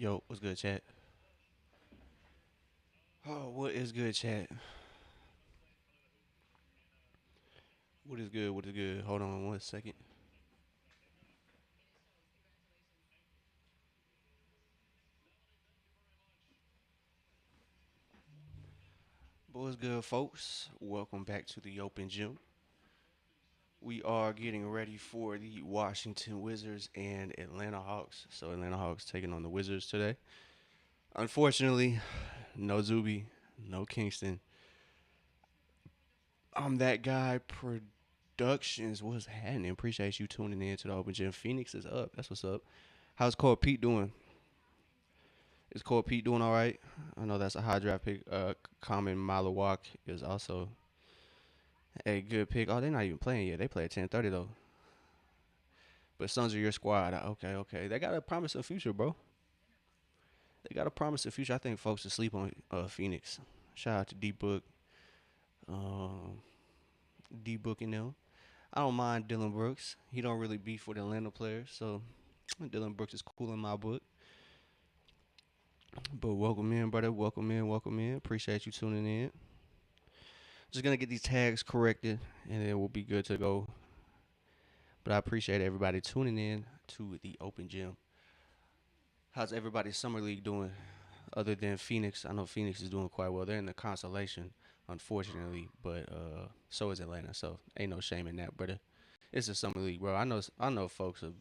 Yo, what's good, chat? Oh, what is good, chat? What is good? What is good? Hold on 1 second. But what's good, folks? Welcome back to the Open Gym. We are getting ready for the Washington Wizards and Atlanta Hawks. So Atlanta Hawks taking on the Wizards today. Unfortunately, no Zuby, no Kingston. I'm that guy. Productions was happening. Appreciate you tuning in to the Open Gym. Phoenix is up. That's what's up. How's Cole Pete doing? Is Cole Pete doing all right? I know that's a high draft pick. Common Malawak is also a good pick. Oh, they're not even playing yet. They play at 10:30 though. But Suns are your squad. Okay, okay. They got a promising future, bro. They got a promising future. I think folks asleep on Phoenix. Shout out to D Book, um, D Book and them. I don't mind Dylan Brooks. He don't really beef with Atlanta players, so Dylan Brooks is cool in my book. But welcome in, brother. Welcome in. Welcome in. Appreciate you tuning in. Just gonna get these tags corrected, and then we'll be good to go. But I appreciate everybody tuning in to the Open Gym. How's everybody's summer league doing? Other than Phoenix, I know Phoenix is doing quite well. They're in the consolation, unfortunately, but so is Atlanta. So ain't no shame in that, brother. It's a summer league, bro. I know folks have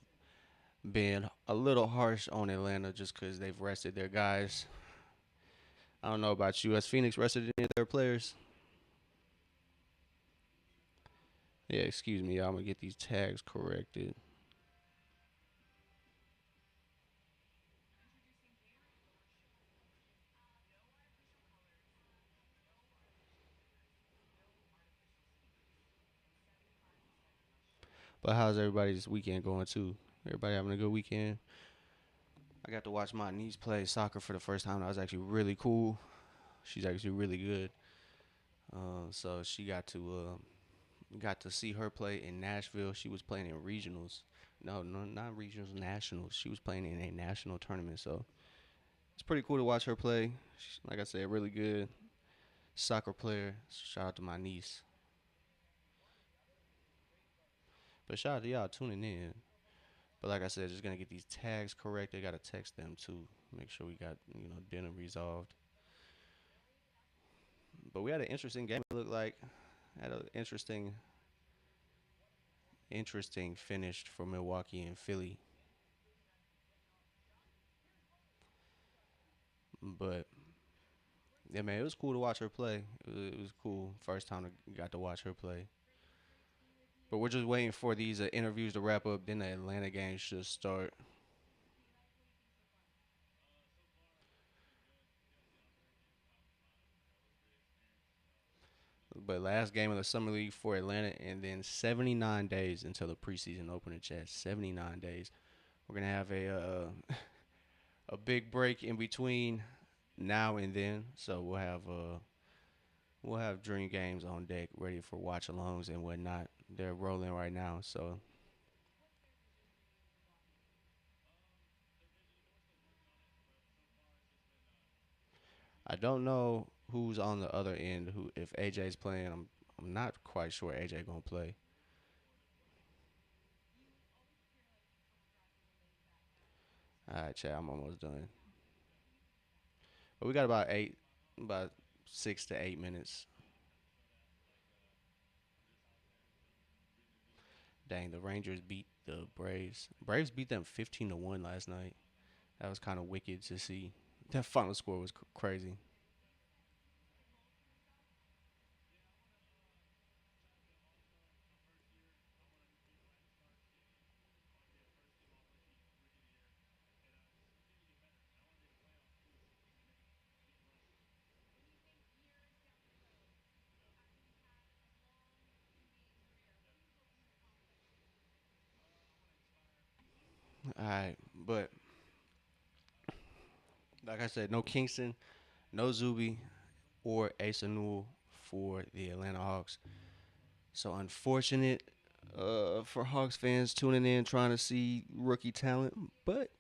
been a little harsh on Atlanta just because they've rested their guys. I don't know about you. Has Phoenix rested any of their players? Yeah, excuse me. I'm gonna get these tags corrected. But how's everybody's weekend going too? Everybody having a good weekend? I got to watch my niece play soccer for the first time. That was actually really cool. She's actually really good. So she got to see her play in Nashville. She was playing in regionals. No, no, not regionals, nationals. She was playing in a national tournament. So it's pretty cool to watch her play. She's, like I said, really good soccer player. Shout out to my niece. But shout out to y'all tuning in. But like I said, just gonna get these tags correct. I gotta text them too. Make sure we got dinner resolved. But we had an interesting game. It looked like had an interesting finish for Milwaukee and Philly. But yeah, man, it was cool to watch her play. It was cool. First time I got to watch her play. But we're just waiting for these interviews to wrap up. Then the Atlanta game should start. But last game of the summer league for Atlanta, and then 79 days until the preseason opener. Chat 79 days. We're gonna have a big break in between now and then. So we'll have dream games on deck, ready for watch alongs and whatnot. They're rolling right now. So I don't know who's on the other end. Who if AJ's playing? I'm not quite sure AJ gonna play. All right, chat. I'm almost done. But we got about 6 to 8 minutes. Dang, the Rangers beat the Braves. Braves beat them 15-1 last night. That was kind of wicked to see. That final score was crazy. All right, but like I said, no Kingston, no Zuby, or Asa Newell for the Atlanta Hawks. So unfortunate for Hawks fans tuning in trying to see rookie talent, but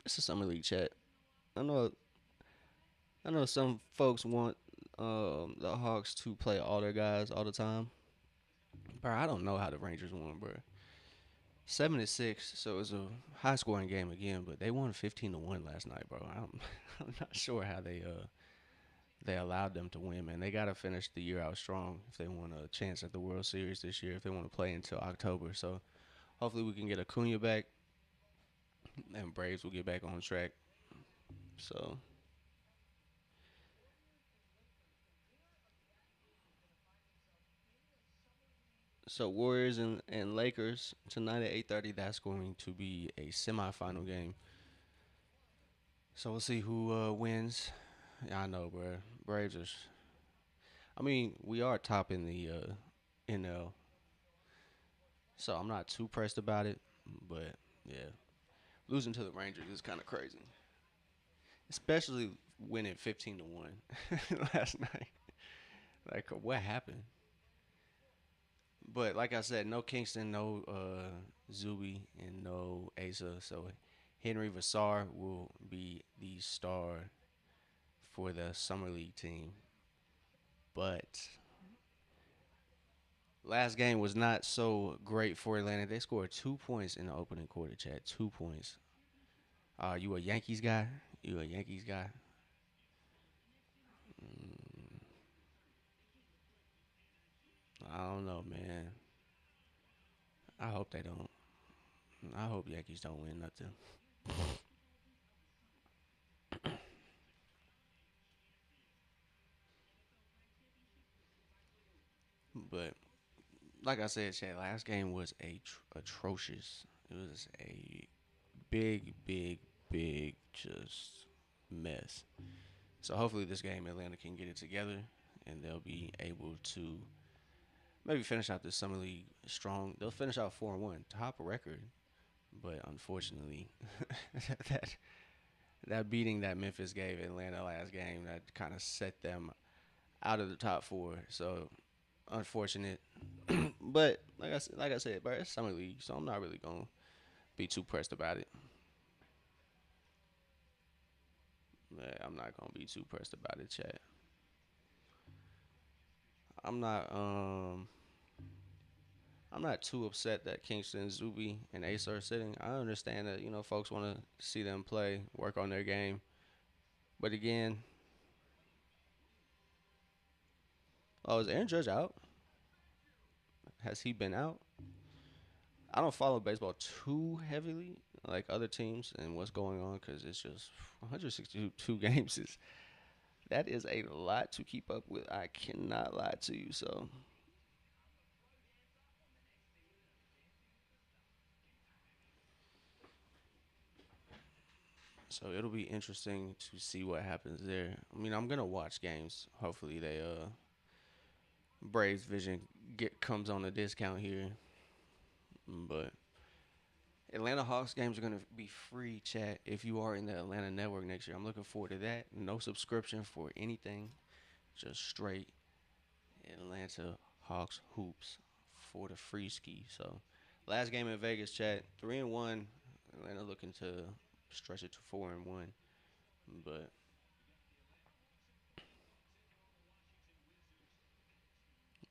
it's a summer league chat. I know I know some folks want the Hawks to play all their guys all the time. Bro, I don't know how the Rangers won, bro. 7-6, so it was a high scoring game again, but they won 15-1 last night, bro. I'm I'm not sure how they allowed them to win, man. They gotta finish the year out strong if they want a chance at the World Series this year, if they want to play until October. So hopefully we can get Acuna back and Braves will get back on track. So Warriors and Lakers tonight at 8:30. That's going to be a semifinal game. So we'll see who wins. Yeah, I know, bro. Braves are. I mean, we are top in the NL, so I'm not too pressed about it. But yeah, losing to the Rangers is kind of crazy, especially winning 15-1 last night. Like, what happened? But like I said, no Kingston, no Zuby, and no Asa. So Henry Vassar will be the star for the summer league team. But last game was not so great for Atlanta. They scored 2 points in the opening quarter, chat. 2 points. You a Yankees guy? You a Yankees guy? Mm, I don't know, man. I hope they don't. I hope Yankees don't win nothing. But like I said, Chad, last game was atrocious. It was a big, big, big just mess. So hopefully this game Atlanta can get it together and they'll be able to maybe finish out the summer league strong. They'll finish out 4-1, top record. But unfortunately, that that beating that Memphis gave Atlanta last game that kind of set them out of the top four. So unfortunate. But like I said, bro, it's summer league, so I'm not really gonna be too pressed about it. Yeah, I'm not gonna be too pressed about it, chat. I'm not um I'm not too upset that Kingston, Zuby, and Ace are sitting. I understand that folks want to see them play, work on their game, but again, oh, is Aaron Judge out? Has he been out? I don't follow baseball too heavily, like other teams and what's going on, because it's just 162 games is that is a lot to keep up with. I cannot lie to you. So it'll be interesting to see what happens there. I mean, I'm gonna watch games. Hopefully, they Braves Vision get comes on a discount here, but Atlanta Hawks games are gonna be free. Chat if you are in the Atlanta network next year. I'm looking forward to that. No subscription for anything, just straight Atlanta Hawks hoops for the free ski. So last game in Vegas, chat 3-1. Atlanta looking to stretch it to 4-1, but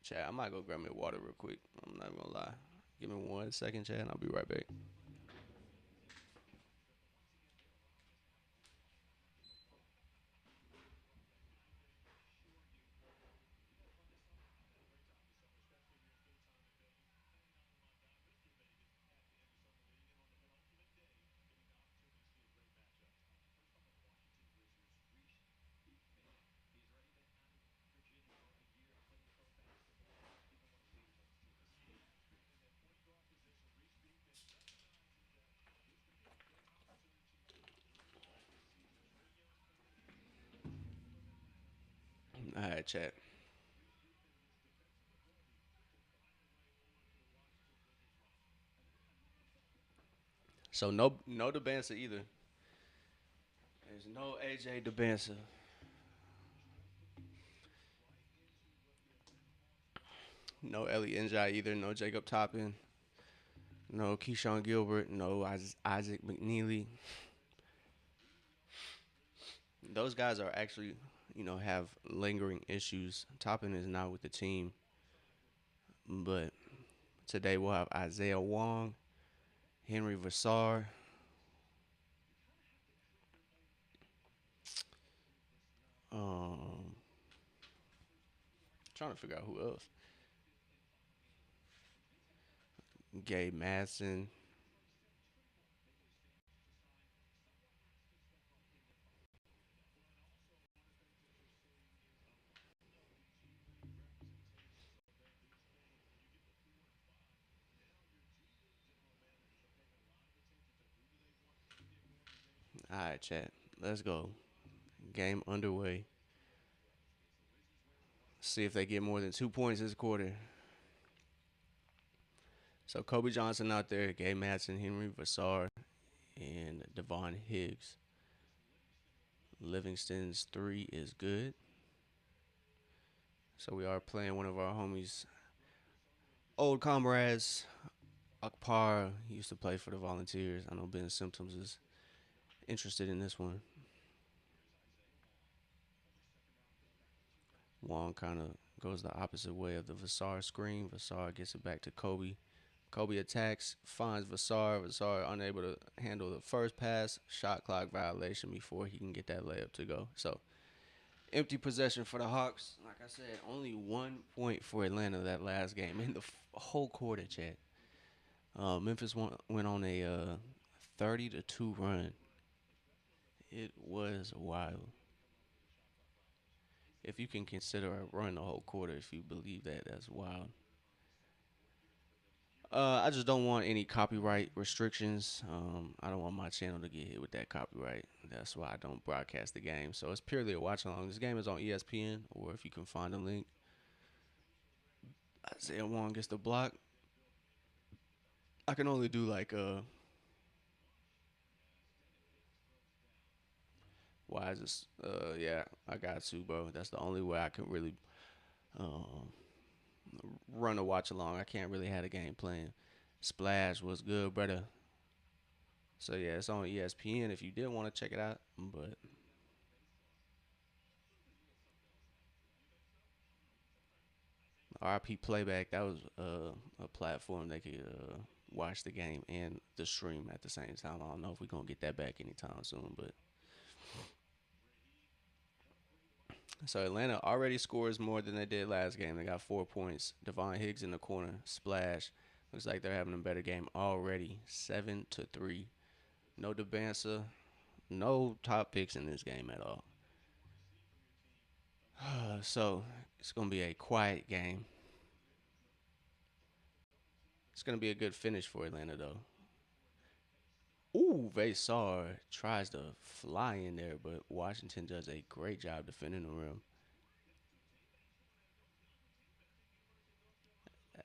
chat, I might go grab me water real quick. I'm not gonna lie. Give me 1 second, chat, and I'll be right back. All right, chat. So no Debansa either. There's no AJ Debansa. No Ellie Njai either. No Jacob Toppin. No Keyshawn Gilbert. No Isaac McNeely. those guys are actually, have lingering issues. Toppin is not with the team, but today we'll have Isaiah Wong, Henry Vassar. Um, Trying to figure out who else. Gabe Madsen. All right, chat. Let's go. Game underway. See if they get more than 2 points this quarter. So Kobe Johnson out there, Gabe Madsen, Henry Vassar, and Devon Higgs. Livingston's three is good. So we are playing one of our homies, old comrades, Akpar. He used to play for the Volunteers. I know Ben Symptoms is interested in this one. Wong kind of goes the opposite way of the Vassar screen. Vassar gets it back to Kobe. Kobe attacks, finds Vassar. Vassar unable to handle the first pass. Shot clock violation before he can get that layup to go. So empty possession for the Hawks. Like I said, only 1 point for Atlanta that last game in the whole quarter, chat. Memphis went on a 30-2 run. It was wild. If you can consider a run the whole quarter, if you believe that, that's wild. I just don't want any copyright restrictions. I don't want my channel to get hit with that copyright. That's why I don't broadcast the game. So it's purely a watch along. This game is on ESPN, or if you can find a link. Isaiah Wong gets the block. I can only do like why is this? Yeah, I got to, bro. That's the only way I can really um run a watch along. I can't really have a game playing. Splash was good, brother. So yeah, it's on ESPN if you did want to check it out. But RP Playback, that was a platform they could watch the game and the stream at the same time. I don't know if we're gonna get that back anytime soon, but so Atlanta already scores more than they did last game. They got 4 points. Devon Higgs in the corner, splash. Looks like they're having a better game already. 7-3. No Debansa, no top picks in this game at all. So it's gonna be a quiet game. It's gonna be a good finish for Atlanta though. Ooh, Vassar tries to fly in there, but Washington does a great job defending the rim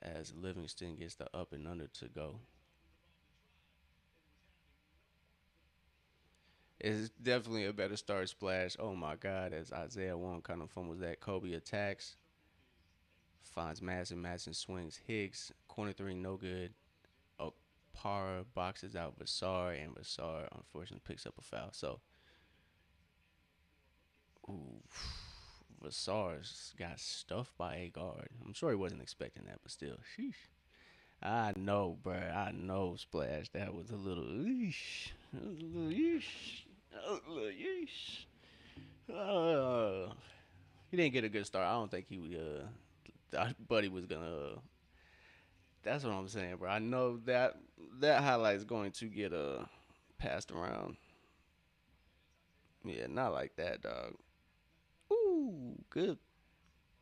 as Livingston gets the up and under to go. It's definitely a better start splash. Oh my God, as Isaiah Wong kind of fumbles that. Kobe attacks, finds Madsen. Madsen swings. Higgs, corner three, no good. Oh, Parra boxes out Vassar, and Vassar unfortunately picks up a foul. So, ooh, Vassar's got stuffed by a guard. I'm sure he wasn't expecting that, but still, sheesh. I know, bruh. I know, Splash. That was a little yeesh. That was a little yeesh. That was a little yeesh. He didn't get a good start. I don't think he thought Buddy was gonna. That's what I'm saying, bro. I know that highlight is going to get passed around. Yeah, not like that, dog. Ooh, good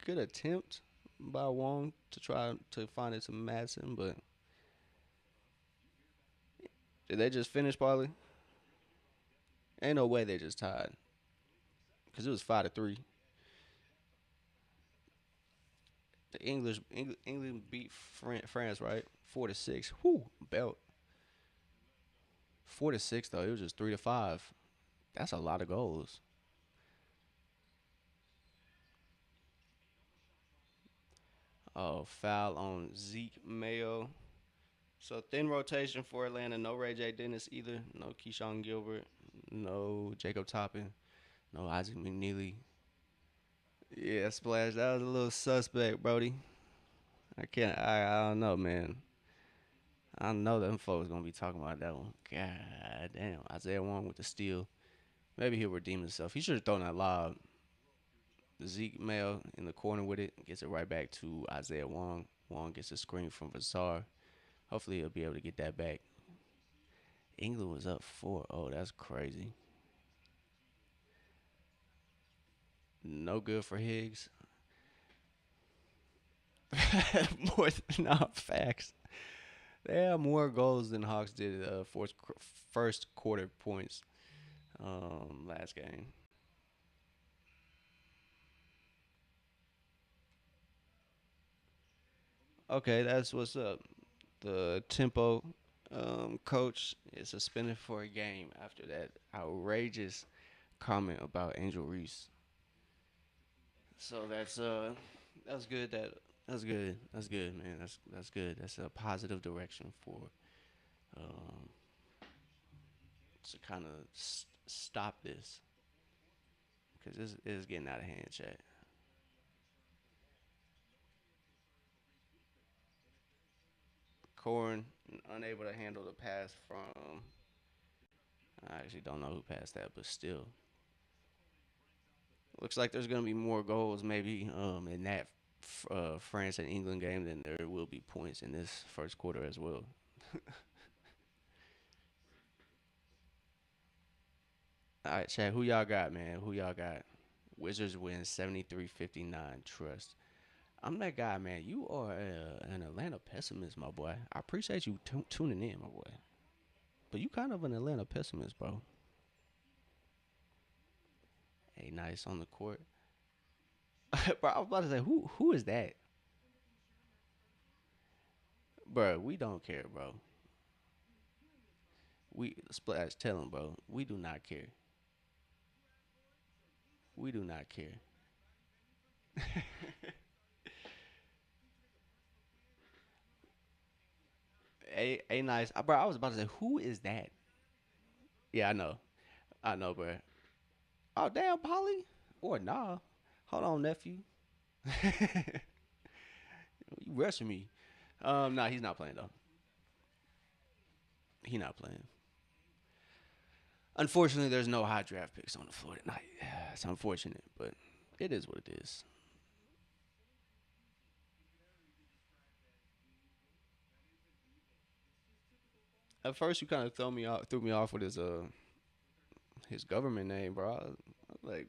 attempt by Wong to try to find it to Madsen, but did they just finish, Parlay? Ain't no way they just tied because it was 5-3. The England beat France, right? 4-6. Whoo, belt. 4-6 though. It was just 3-5. That's a lot of goals. Oh, foul on Zeke Mayo. So thin rotation for Atlanta. No Ray J. Dennis either. No Keyshawn Gilbert. No Jacob Toppin. No Isaac McNeely. Yeah, Splash. That was a little suspect, Brody. I can't. I don't know, man. I know them folks gonna be talking about that one. God damn. Isaiah Wong with the steal. Maybe he'll redeem himself. He should have thrown that lob. Zeke Mail in the corner with it. Gets it right back to Isaiah Wong. Wong gets a screen from Vassar. Hopefully he'll be able to get that back. England was up 4-0. That's crazy. No good for Higgs. More no facts. They have more goals than Hawks did first quarter points last game. Okay, that's what's up. The tempo coach is suspended for a game after that outrageous comment about Angel Reese. So that's good. That's good. That's good, man. That's good. That's a positive direction for um, to kind of stop this because this is getting out of hand, chat. Corn unable to handle the pass from. I actually don't know who passed that, but still, looks like there's gonna be more goals maybe in that France and England game than there will be points in this first quarter as well. All right, Chad, who y'all got, man? Who y'all got? Wizards win 73-59. Trust. I'm that guy, man. You are an Atlanta pessimist, my boy. I appreciate you tuning in, my boy. But you kind of an Atlanta pessimist, bro. Hey, nice on the court. Bro, I was about to say, who is that? Bro, we don't care, bro. We Splash, tell him, bro. We do not care. We do not care. A nice, bro. I was about to say, who is that? Yeah, I know, bro. Oh damn, Polly. Or nah. Hold on, nephew. You rushing me. Nah, he's not playing though. He not playing. Unfortunately, there's no high draft picks on the floor tonight. It's unfortunate, but it is what it is. At first, you kind of threw me off with his government name, bro. I was like,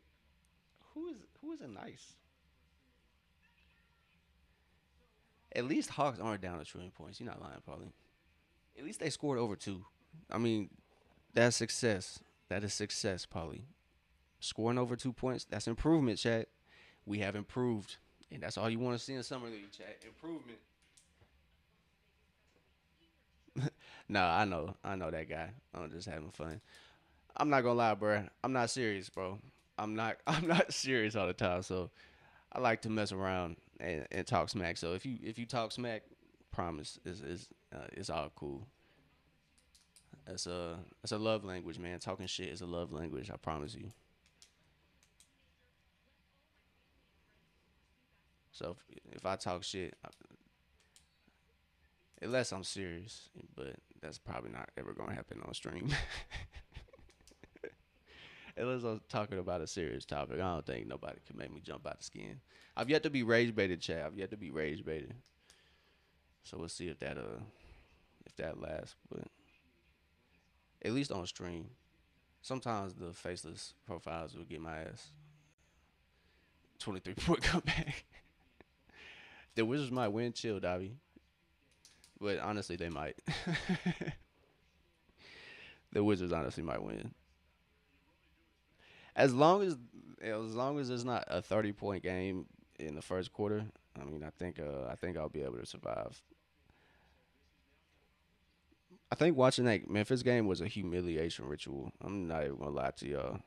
who is a nice? At least Hawks aren't down a trillion points. You're not lying, probably. At least they scored over two. I mean, that's success. That is success, Polly. Scoring over 2 points, that's improvement, Chad. We have improved. And that's all you want to see in Summer League, Chad. Improvement. No, I know that guy. I'm just having fun. I'm not gonna lie, bro. I'm not serious, bro. I'm not serious all the time. So I like to mess around and talk smack. So if you talk smack, promise is it's all cool. That's a love language, man. Talking shit is a love language. I promise you. So if I talk shit, unless I'm serious, but that's probably not ever gonna happen on stream. Unless I'm talking about a serious topic, I don't think nobody can make me jump out the skin. I've yet to be rage baited, Chad. I've yet to be rage baited. So we'll see if that lasts. But at least on stream, sometimes the faceless profiles will get my ass 23-point comeback. The Wizards might win, chill, Dobby. But honestly, they might. The Wizards honestly might win. As long as it's not a 30-point game in the first quarter, I mean, I think I'll be able to survive. I think watching that Memphis game was a humiliation ritual. I'm not even gonna lie to y'all.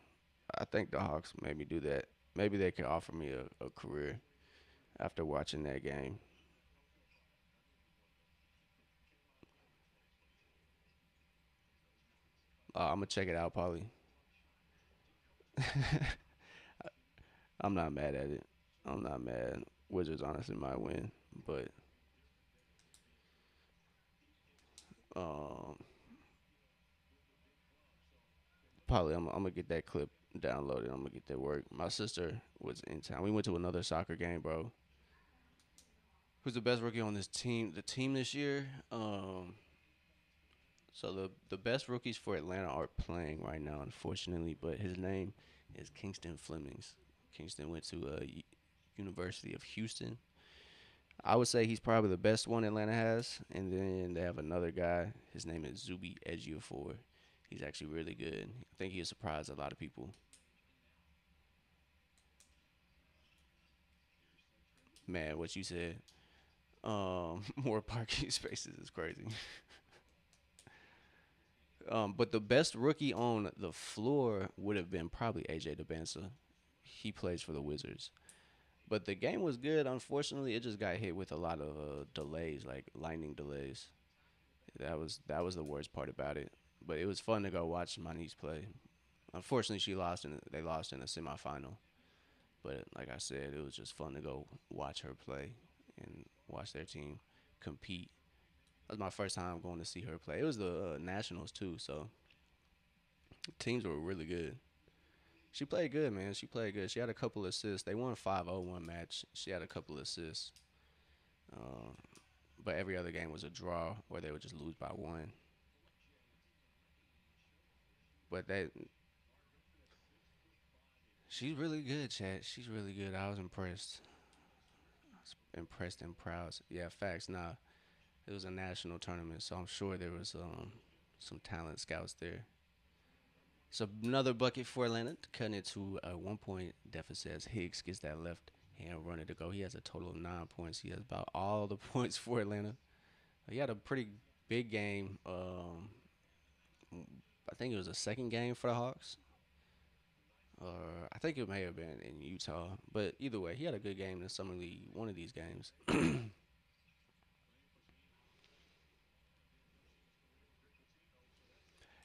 I think the Hawks made me do that. Maybe they can offer me a career after watching that game. I'm gonna check it out, Polly. I'm not mad at it. I'm not mad. Wizards honestly might win, but um, probably I'm gonna get that clip downloaded. I'm gonna get that work. My sister was in town. We went to another soccer game, bro. Who's the best rookie on this team? The team this year. So the best rookies for Atlanta are playing right now, unfortunately. But his name is Kingston Flemings. Kingston went to University of Houston. I would say he's probably the best one Atlanta has, and then they have another guy. His name is Zuby Ejiofor. He's actually really good. I think he'll surprise a lot of people. Man, what you said. More parking spaces is crazy. But the best rookie on the floor would have been probably AJ DeBansa. He plays for the Wizards. But the game was good. Unfortunately, it just got hit with a lot of delays, like lightning delays. That was the worst part about it. But it was fun to go watch my niece play. Unfortunately, they lost in the semifinal. But like I said, it was just fun to go watch her play and watch their team compete. That was my first time going to see her play. It was the Nationals too, so teams were really good. She played good, man. She played good. She had a couple assists. They won 5-0 one match. She had a couple assists. Um, but every other game was a draw where they would just lose by one. But she's really good, Chad. She's really good. I was impressed. I was impressed and proud. Yeah, facts. Nah, it was a national tournament, so I'm sure there was some talent scouts there. So another bucket for Atlanta, cutting it to a 1 point deficit as Higgs gets that left hand runner to go. He has a total of 9 points. He has about all the points for Atlanta. He had a pretty big game. I think it was a second game for the Hawks. Or I think it may have been in Utah. But either way, he had a good game in the summer league. One of these games.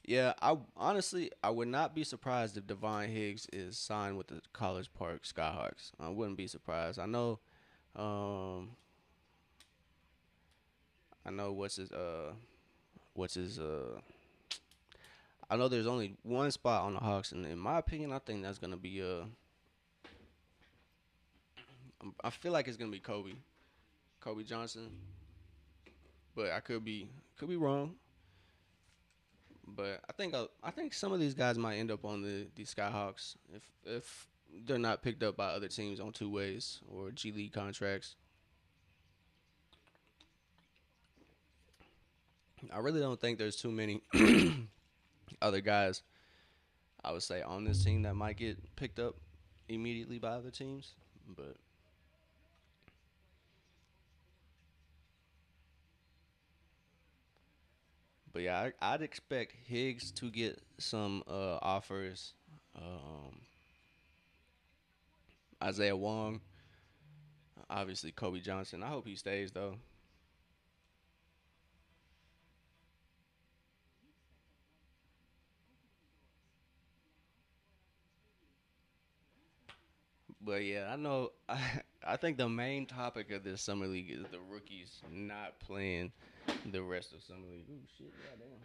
Yeah, I honestly I would not be surprised if Devon Higgs is signed with the College Park Skyhawks. I wouldn't be surprised. Um I know what's his I know there's only one spot on the Hawks, and in my opinion, I think that's gonna be I feel like it's gonna be Kobe Johnson, but I could be wrong. But I think some of these guys might end up on the Skyhawks if they're not picked up by other teams on two ways or G League contracts. I really don't think there's too many other guys I would say on this team that might get picked up immediately by other teams. But but yeah, I'd expect Higgs to get some offers. Um, Isaiah Wong, obviously Kobe Johnson. I hope he stays though. But yeah, I know. I think the main topic of this summer league is the rookies not playing the rest of summer league. Ooh shit, goddamn.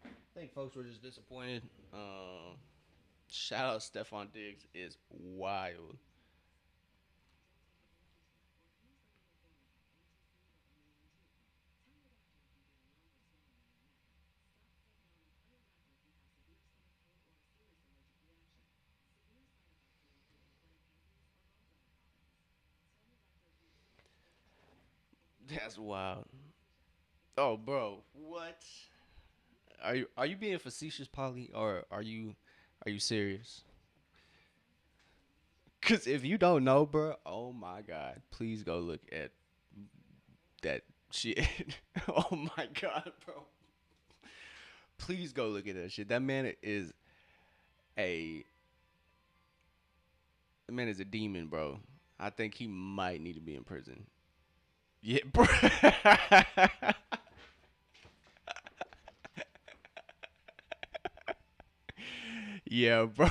I think folks were just disappointed. Shout out Stephon Diggs is wild. That's wild. Oh, bro, what? Are you being facetious, Polly, or are you serious? Cause if you don't know, bro, oh my god, please go look at that shit. Oh my god, bro, please go look at that shit. A that man is a demon, bro. I think he might need to be in prison. Yeah, bro. Yeah, bro.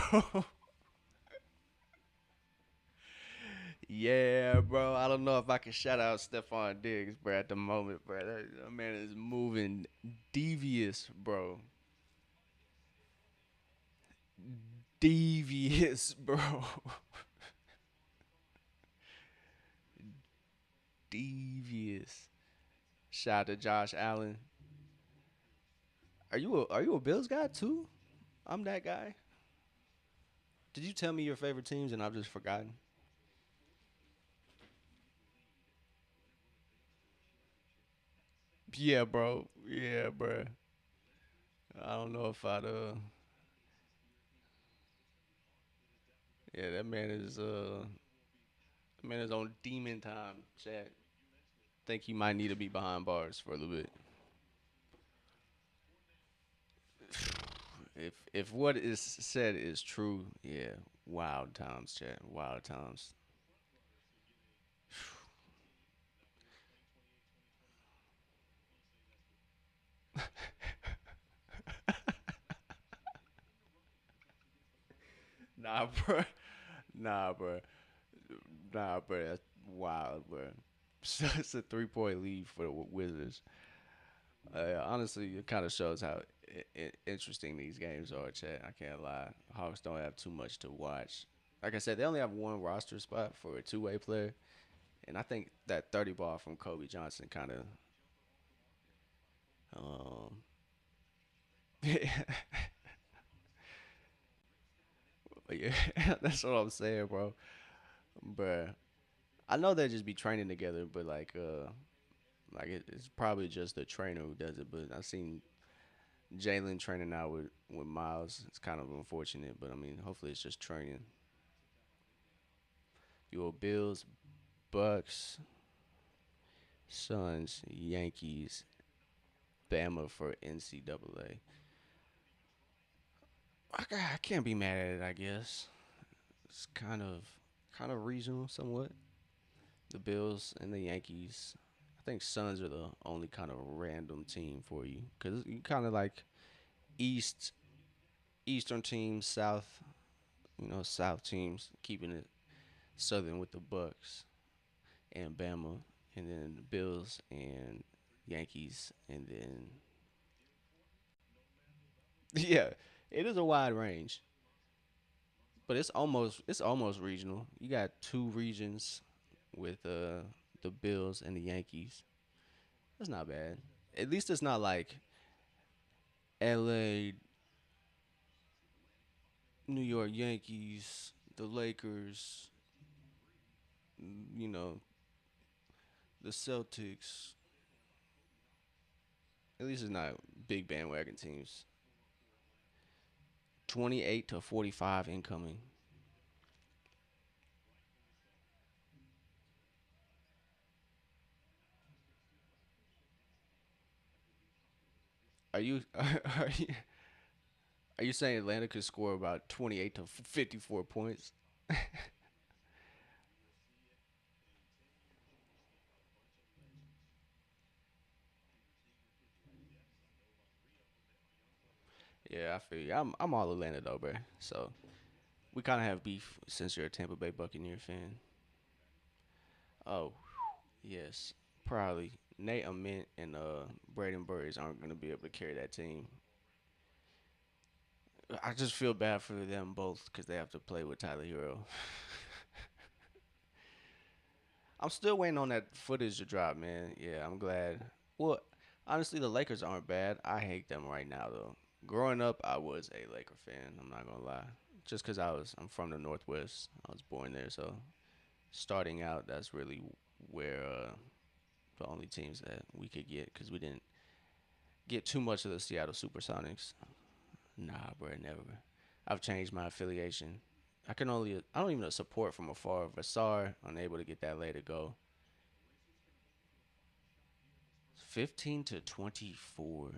Yeah, bro. I don't know if I can shout out Stephon Diggs, bro, at the moment, bro. That man is moving devious, bro. Devious, bro. Devious. Shout out to Josh Allen. Are you a Bills guy too? I'm that guy. Did you tell me your favorite teams and I've just forgotten? Yeah, bro. Yeah, bro. I don't know if I'd yeah, that man is on demon time, chat. Think he might need to be behind bars for a little bit. If what is said is true, yeah, wild times, chat. Wild times. Nah, bro. Nah, bro. Nah, bro. That's wild, bro. So it's a 3-point lead for the Wizards. Honestly, it kind of shows how interesting these games are, Chad. I can't lie. Hawks don't have too much to watch. Like I said, they only have one roster spot for a two-way player, and I think that 30 ball from Kobe Johnson kind of, um, yeah, yeah, that's what I'm saying, bro. But I know they just be training together, but like it's probably just the trainer who does it. But I've seen Jalen training out with Miles. It's kind of unfortunate, but I mean, hopefully it's just training. Your Bills, Bucks, Suns, Yankees, Bama for NCAA. I can't be mad at it. I guess it's kind of regional somewhat. The Bills and the Yankees. I think Suns are the only kind of random team for you because you kind of like East Eastern teams, South South teams, keeping it Southern with the Bucks and Bama, and then the Bills and Yankees, and then yeah, it is a wide range, but it's almost regional. You got two regions with the Bills and the Yankees. That's not bad. At least it's not like L.A. New York Yankees, the Lakers, you know, the Celtics. At least it's not big bandwagon teams. 28 to 45 incoming. Are you are you saying Atlanta could score about 28 to 54 points? Yeah, I feel you. I'm all Atlanta though, bro. So we kind of have beef since you're a Tampa Bay Buccaneer fan. Oh yes, probably Nate Ament and Braden Burris aren't gonna be able to carry that team. I just feel bad for them both because they have to play with Tyler Hero. I'm still waiting on that footage to drop, man. Yeah, I'm glad. Well, honestly, the Lakers aren't bad. I hate them right now, though. Growing up, I was a Laker fan. I'm not gonna lie. Just because I'm from the Northwest. I was born there, so starting out, that's really where the only teams that we could get because we didn't get too much of the Seattle SuperSonics. Nah, bro, never. I've changed my affiliation. I don't even support from afar. Vassar, unable to get that lay to go. 15 to 24.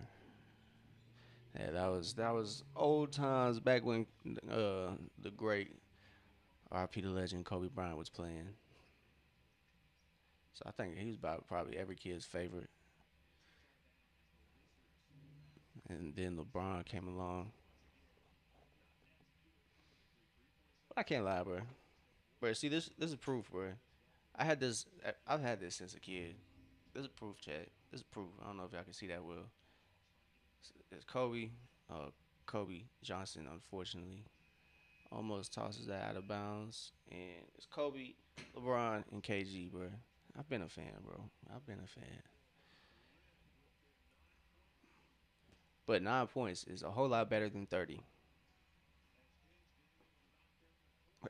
Yeah, that was old times back when the great RP the legend Kobe Bryant was playing. So I think he was about probably every kid's favorite. And then LeBron came along. I can't lie, bro. Bro, see this is proof, bro. I've had this since a kid. This is proof, chat. This is proof. I don't know if y'all can see that well. It's Kobe. Kobe Johnson, unfortunately, almost tosses that out of bounds. And it's Kobe, LeBron, and KG, bro. I've been a fan, bro. I've been a fan. But 9 points is a whole lot better than 30.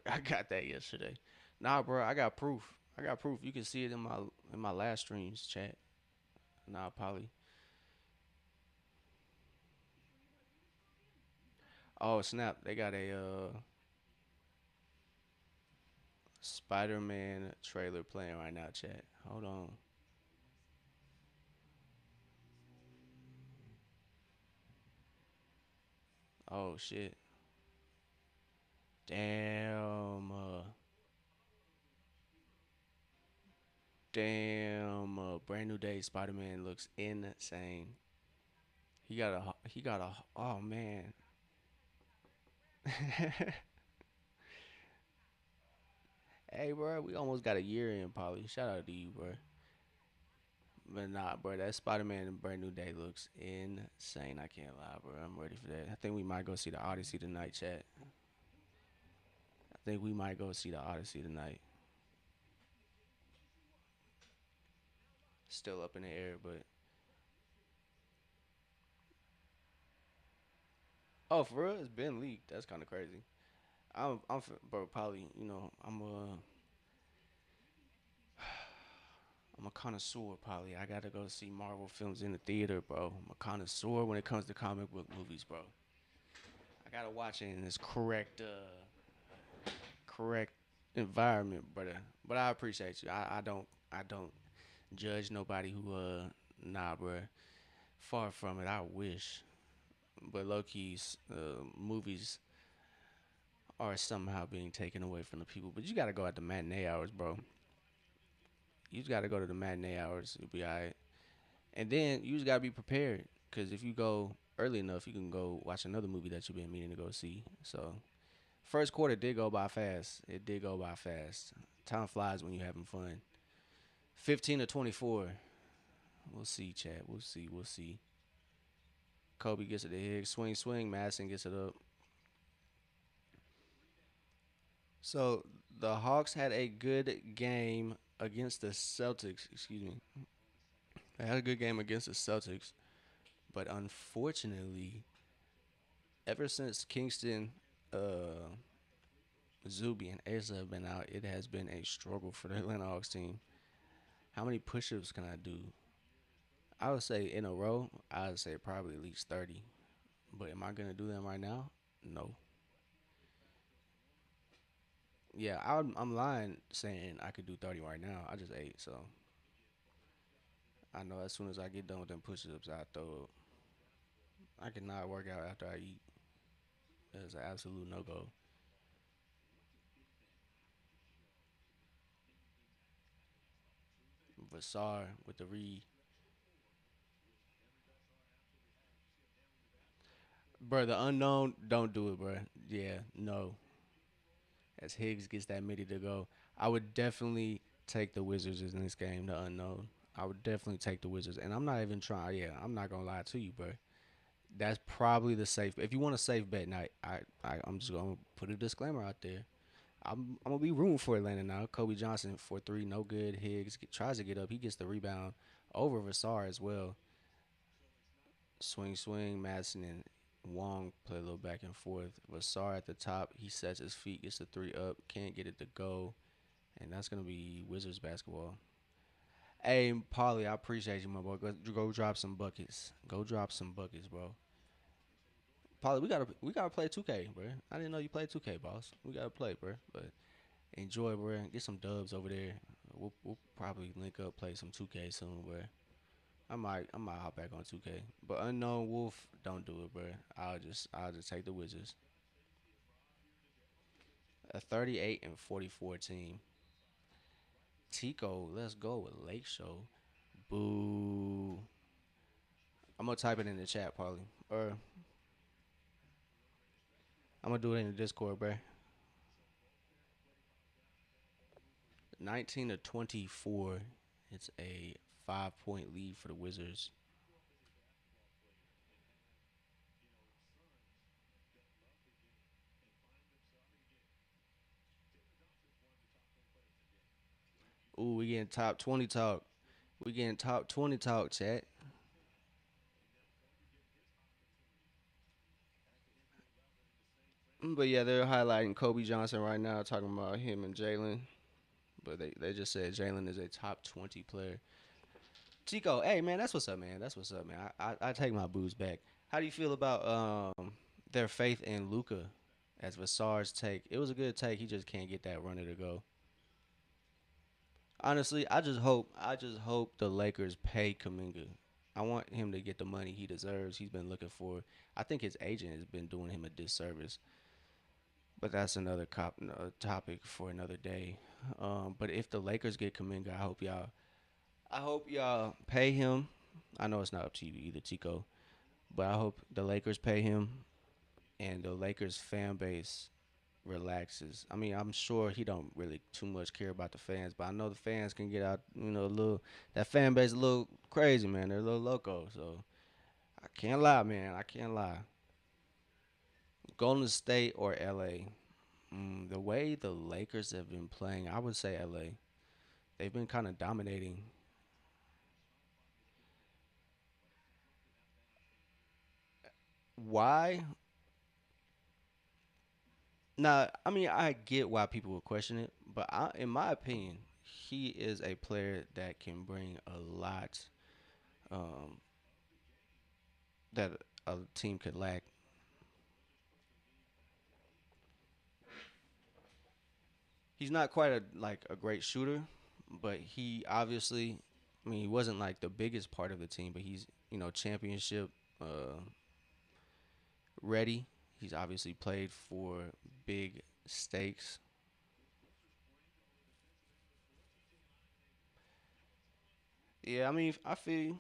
I got that yesterday. Nah, bro, I got proof. I got proof. You can see it in my last streams, chat. Nah, Polly. Oh snap! They got a Spider-Man trailer playing right now, chat. Hold on. Oh shit. Damn. Damn. Brand new day. Spider-Man looks insane. He got a. Oh man. Hey, bro, we almost got a year in, Polly. Shout out to you, bro. But nah, bro, that Spider Man and Brand New Day looks insane. I can't lie, bro. I'm ready for that. I think we might go see the Odyssey tonight, chat. I think we might go see the Odyssey tonight. Still up in the air, but oh, for real, it's been leaked. That's kind of crazy. Bro, Polly. You know, I'm a connoisseur, Polly. I gotta go see Marvel films in the theater, bro. I'm a connoisseur when it comes to comic book movies, bro. I gotta watch it in this correct environment, brother. But I appreciate you. I don't judge nobody who nah, bro. Far from it. I wish, but low keys movies are somehow being taken away from the people. But you gotta go at the matinee hours, bro. You just gotta go to the matinee hours. You'll be alright. And then you just gotta be prepared, cause if you go early enough, you can go watch another movie that you've been meaning to go see. So first quarter did go by fast. It did go by fast. Time flies when you're having fun. 15 to 24. We'll see, Chad. We'll see. We'll see. Kobe gets it to Higgs. Swing, swing. Madison gets it up. So the Hawks had a good game against the Celtics. Excuse me. They had a good game against the Celtics, but unfortunately, ever since Kingston, uh, Zuby, and Asa have been out, it has been a struggle for the Atlanta Hawks team. How many push-ups can I do? I would say in a row, I would say probably at least 30. But am I gonna do them right now? No. Yeah, I'm lying saying I could do 30 right now. I just ate, so I know as soon as I get done with them push-ups, I throw up. I cannot work out after I eat. That's an absolute no-go. Vasar with the re, bro. The unknown, don't do it, bro. Yeah, no. As Higgs gets that midi to go, I would definitely take the Wizards in this game. The unknown, I would definitely take the Wizards, and I'm not even trying. Yeah, I'm not gonna lie to you, bro. That's probably the safe. If you want a safe bet, night, I'm just gonna put a disclaimer out there. I'm gonna be rooting for Atlanta now. Kobe Johnson for three, no good. Higgs tries to get up. He gets the rebound over Vasar as well. Swing, swing. Madison and Wong play a little back and forth. Vasar at the top. He sets his feet, gets the three up, can't get it to go, and that's gonna be Wizards basketball. Hey, Paulie, I appreciate you, my boy. Go drop some buckets. Go drop some buckets, bro. Paulie, we gotta play 2K, bro. I didn't know you played 2K, boss. We gotta play, bro. But enjoy, bro. Get some dubs over there. We'll probably link up, play some 2K soon, bro. I might hop back on 2K. But unknown Wolf, don't do it, bro. I'll just take the Wizards. A 38 and 44 team. Tico, let's go with Lake Show. Boo. I'm gonna type it in the chat, Paulie. Or I'm gonna do it in the Discord, bro. 19-24. It's a 5 point lead for the Wizards. Ooh, we getting top 20 talk. We getting top 20 talk, chat. But yeah, they're highlighting Kobe Johnson right now, talking about him and Jalen. But they just said Jalen is a top 20 player. Chico, hey man, that's what's up, man. That's what's up, man. I take my booze back. How do you feel about their faith in Luca as Vassar's take? It was a good take. He just can't get that runner to go. Honestly, I just hope the Lakers pay Kaminga. I want him to get the money he deserves. He's been looking for. I think his agent has been doing him a disservice, but that's another topic for another day. But if the Lakers get Kaminga, I hope y'all pay him. I know it's not up to you either, Tico, but I hope the Lakers pay him and the Lakers fan base relaxes. I mean, I'm sure he don't really too much care about the fans, but I know the fans can get out, a little that fan base a little crazy, man. They're a little loco, so I can't lie, man. I can't lie. Golden State or LA. The way the Lakers have been playing, I would say LA. They've been kind of dominating. Why? Now, I mean, I get why people would question it, but in my opinion, he is a player that can bring a lot um, that a team could lack. He's not quite a great shooter, but he obviously, I mean, he wasn't like the biggest part of the team, but he's championship ready. He's obviously played for big stakes. Yeah, I mean, I feel,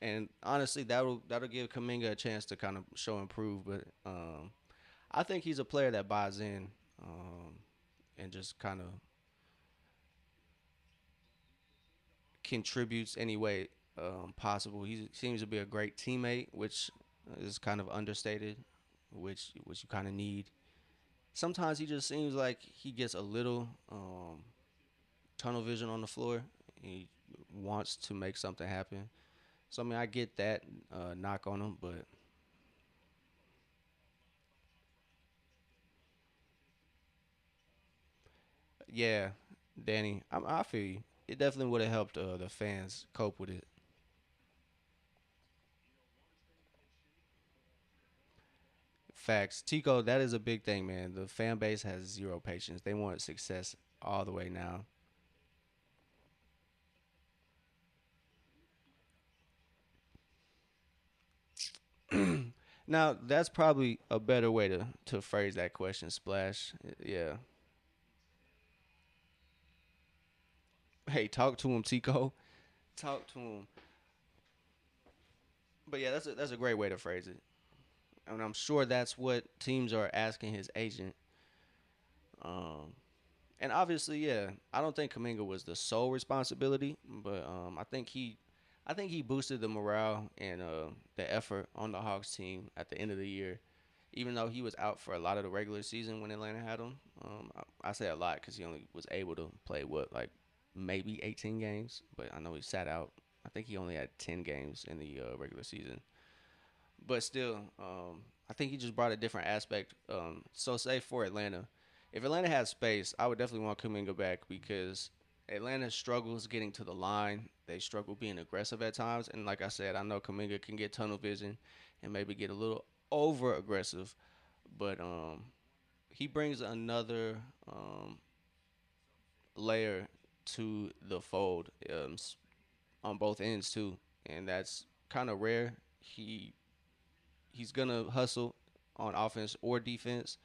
and honestly, that'll give Kaminga a chance to kind of show improve. But I think he's a player that buys in and just kind of contributes any way possible. He seems to be a great teammate, which is kind of understated, which you kind of need. Sometimes he just seems like he gets a little tunnel vision on the floor. He wants to make something happen. So I mean, I get that knock on him, but yeah, Danny, I feel you. It definitely would have helped the fans cope with it. Facts, Tico. That is a big thing, man. The fan base has zero patience. They want success all the way now. Now that's probably a better way to phrase that question, Splash. Yeah. Hey, talk to him, Tico. Talk to him. But yeah, that's a great way to phrase it. And I'm sure that's what teams are asking his agent. Um, and obviously, yeah, I don't think Kaminga was the sole responsibility, but I think he boosted the morale and the effort on the Hawks team at the end of the year. Even though he was out for a lot of the regular season when Atlanta had him, I say a lot because he only was able to play what like maybe 18 games, but I know he sat out. I think he only had 10 games in the regular season, but still, I think he just brought a different aspect. So say for Atlanta, if Atlanta had space, I would definitely want Kuminga back because Atlanta struggles getting to the line. They struggle being aggressive at times, and like I said, I know Kuminga can get tunnel vision and maybe get a little over aggressive, but he brings another layer to the fold on both ends too, and that's kind of rare. He's gonna hustle on offense or defense.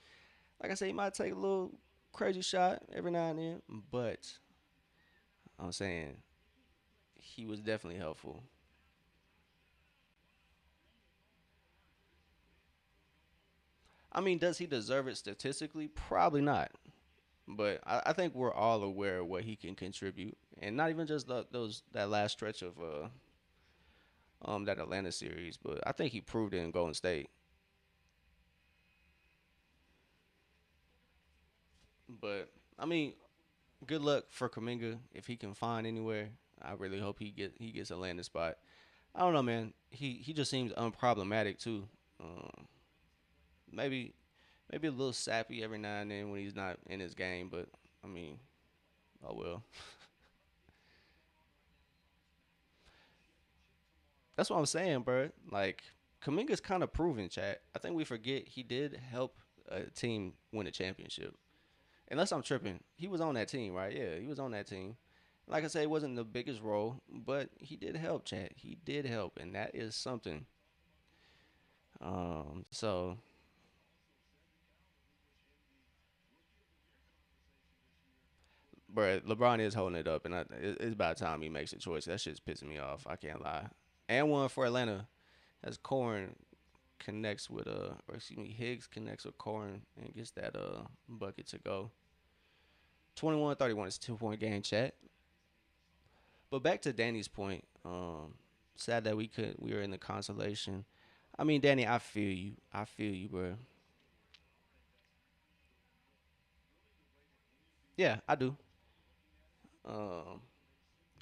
Like I said, he might take a little crazy shot every now and then, but I'm saying he was definitely helpful. I mean, does he deserve it statistically? Probably not. But I think we're all aware of what he can contribute, and not even just those that last stretch of that Atlanta series, but I think he proved it in Golden State. But I mean, good luck for Kaminga if he can find anywhere. I really hope he gets a landing spot. I don't know, man. He just seems unproblematic too. Um, maybe maybe a little sappy every now and then when he's not in his game, but I mean, oh well. That's what I'm saying, bro. Like Kaminga's kind of proven, chat. I think we forget he did help a team win a championship. Unless I'm tripping, he was on that team, right? Yeah, he was on that team. Like I said, it wasn't the biggest role, but he did help, chat. He did help, and that is something. So, bro, LeBron is holding it up, and it's about time he makes a choice. That shit's pissing me off. I can't lie. And one for Atlanta, as Corn connects with or excuse me, Higgs connects with Corn and gets that bucket to go. 21-31 is a 2 point game, chat. But back to Danny's point. Sad that we were in the consolation. I mean, Danny, I feel you. I feel you, bro. Yeah, I do. Um,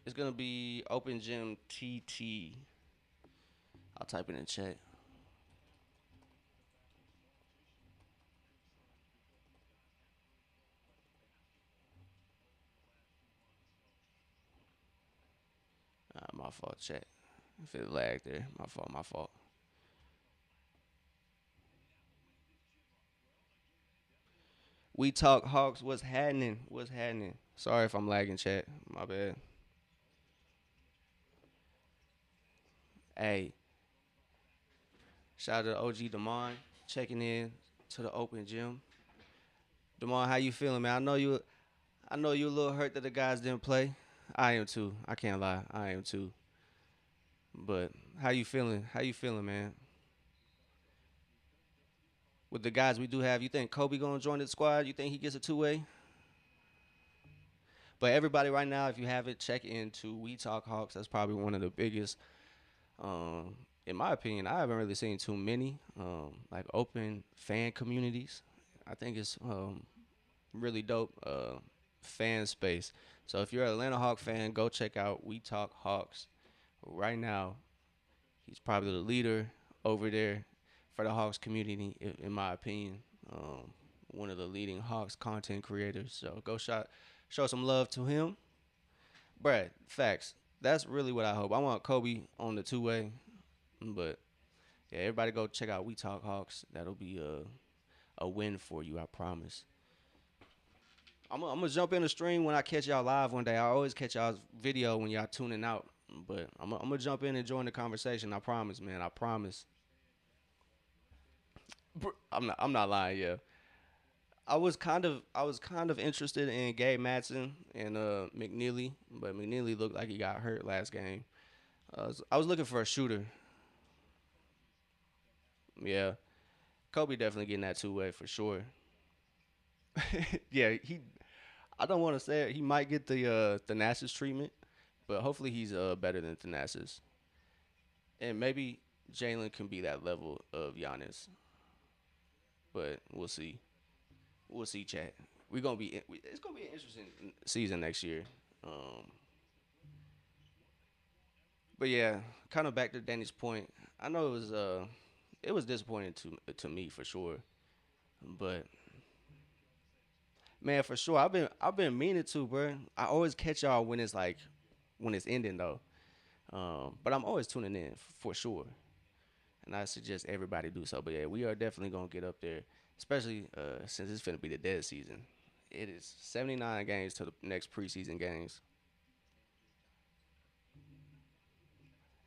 it's gonna be Open Gym TT. I'll type it in chat. My fault, chat. If it lagged there, my fault, my fault. We talk Hawks. What's happening? What's happening? Sorry if I'm lagging, chat. My bad. Hey, shout out to OG Demond checking in to the Open Gym. Demond, how you feeling, man? I know you a little hurt that the guys didn't play. I am too. I can't lie. I am too. But how you feeling? How you feeling, man? With the guys we do have, you think Kobe gonna join the squad? You think he gets a 2 way? But everybody right now, if you haven't, check into We Talk Hawks. That's probably one of the biggest. Um, in my opinion, I haven't really seen too many like open fan communities. I think it's really dope fan space. So if you're an Atlanta Hawk fan, go check out We Talk Hawks. Right now, he's probably the leader over there for the Hawks community, in my opinion. One of the leading Hawks content creators. So go show some love to him. Brad, facts. That's really what I hope. I want Kobe on the 2 way, but yeah, everybody go check out We Talk Hawks. That'll be a win for you, I promise. I'm gonna jump in the stream when I catch y'all live one day. I always catch y'all's video when y'all tuning out, but I'm gonna jump in and join the conversation. I promise, man. I promise. I'm not lying. Yeah, I was kind of interested in Gabe Matson and McNeely, but McNeely looked like he got hurt last game. I was looking for a shooter. Yeah, Kobe definitely getting that 2 way for sure. Yeah, he. I don't want to say it. He might get the Thanasis treatment, but hopefully he's better than Thanasis, and maybe Jalen can be that level of Giannis, but we'll see. We'll see, chat. We're gonna be. It's gonna be an interesting season next year. Um, but yeah, kind of back to Danny's point. I know it was disappointing to me for sure, but man, for sure, I've been meaning to, bro. I always catch y'all when it's like when it's ending though. But I'm always tuning in for sure, and I suggest everybody do so. But yeah, we are definitely gonna get up there, especially since it's finna be the dead season. It is 79 games to the next preseason games.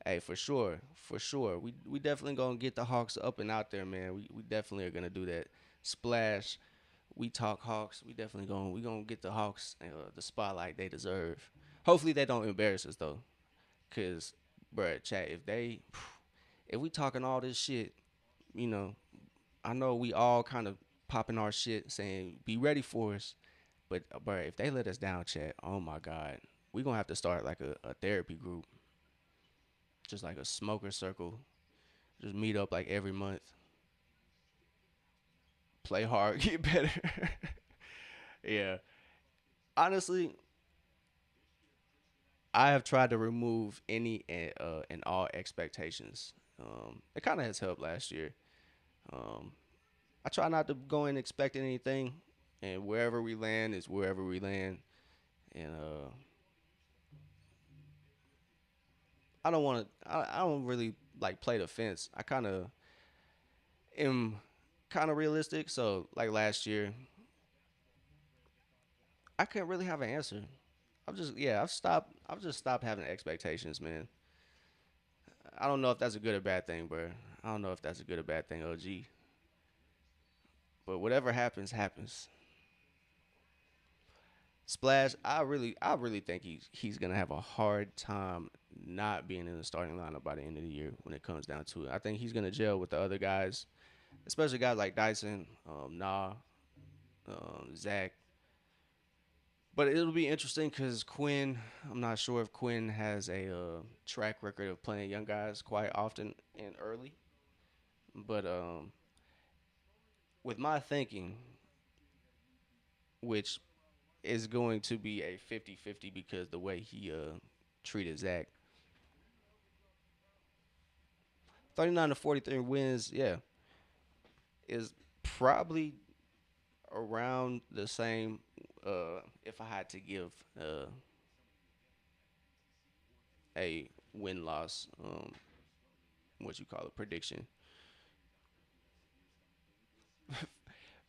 Hey, for sure, for sure. We definitely gonna get the Hawks up and out there, man. We definitely are gonna do that. Splash. We talk Hawks. We gonna get the Hawks the spotlight they deserve. Hopefully they don't embarrass us though, cause, bruh, chat, if we talking all this shit, you know, I know we all kind of popping our shit saying be ready for us. But if they let us down, chat, oh my God, we gonna have to start like a therapy group, just like a smoker circle. Just meet up like every month, play hard, get better. Yeah, honestly, I have tried to remove any and all expectations. It kind of has helped last year. Um, I try not to go in expecting anything, and wherever we land is wherever we land. And I don't want to. I don't really like play the fence. I kind of am kind of realistic. So like last year, I couldn't really have an answer. I've just yeah, I've stopped. I've just stopped having expectations, man. I don't know if that's a good or bad thing, bro. I don't know if that's a good or bad thing, OG. But whatever happens, happens. Splash, I really think he's gonna have a hard time not being in the starting lineup by the end of the year when it comes down to it. I think he's gonna gel with the other guys, especially guys like Dyson, Nah, Zach. But it'll be interesting because Quinn. I'm not sure if Quinn has a track record of playing young guys quite often and early. But with my thinking, which is going to be a 50-50 because the way he treated Zach. 39 to 43 wins, yeah, is probably around the same if I had to give a win loss what you call it prediction.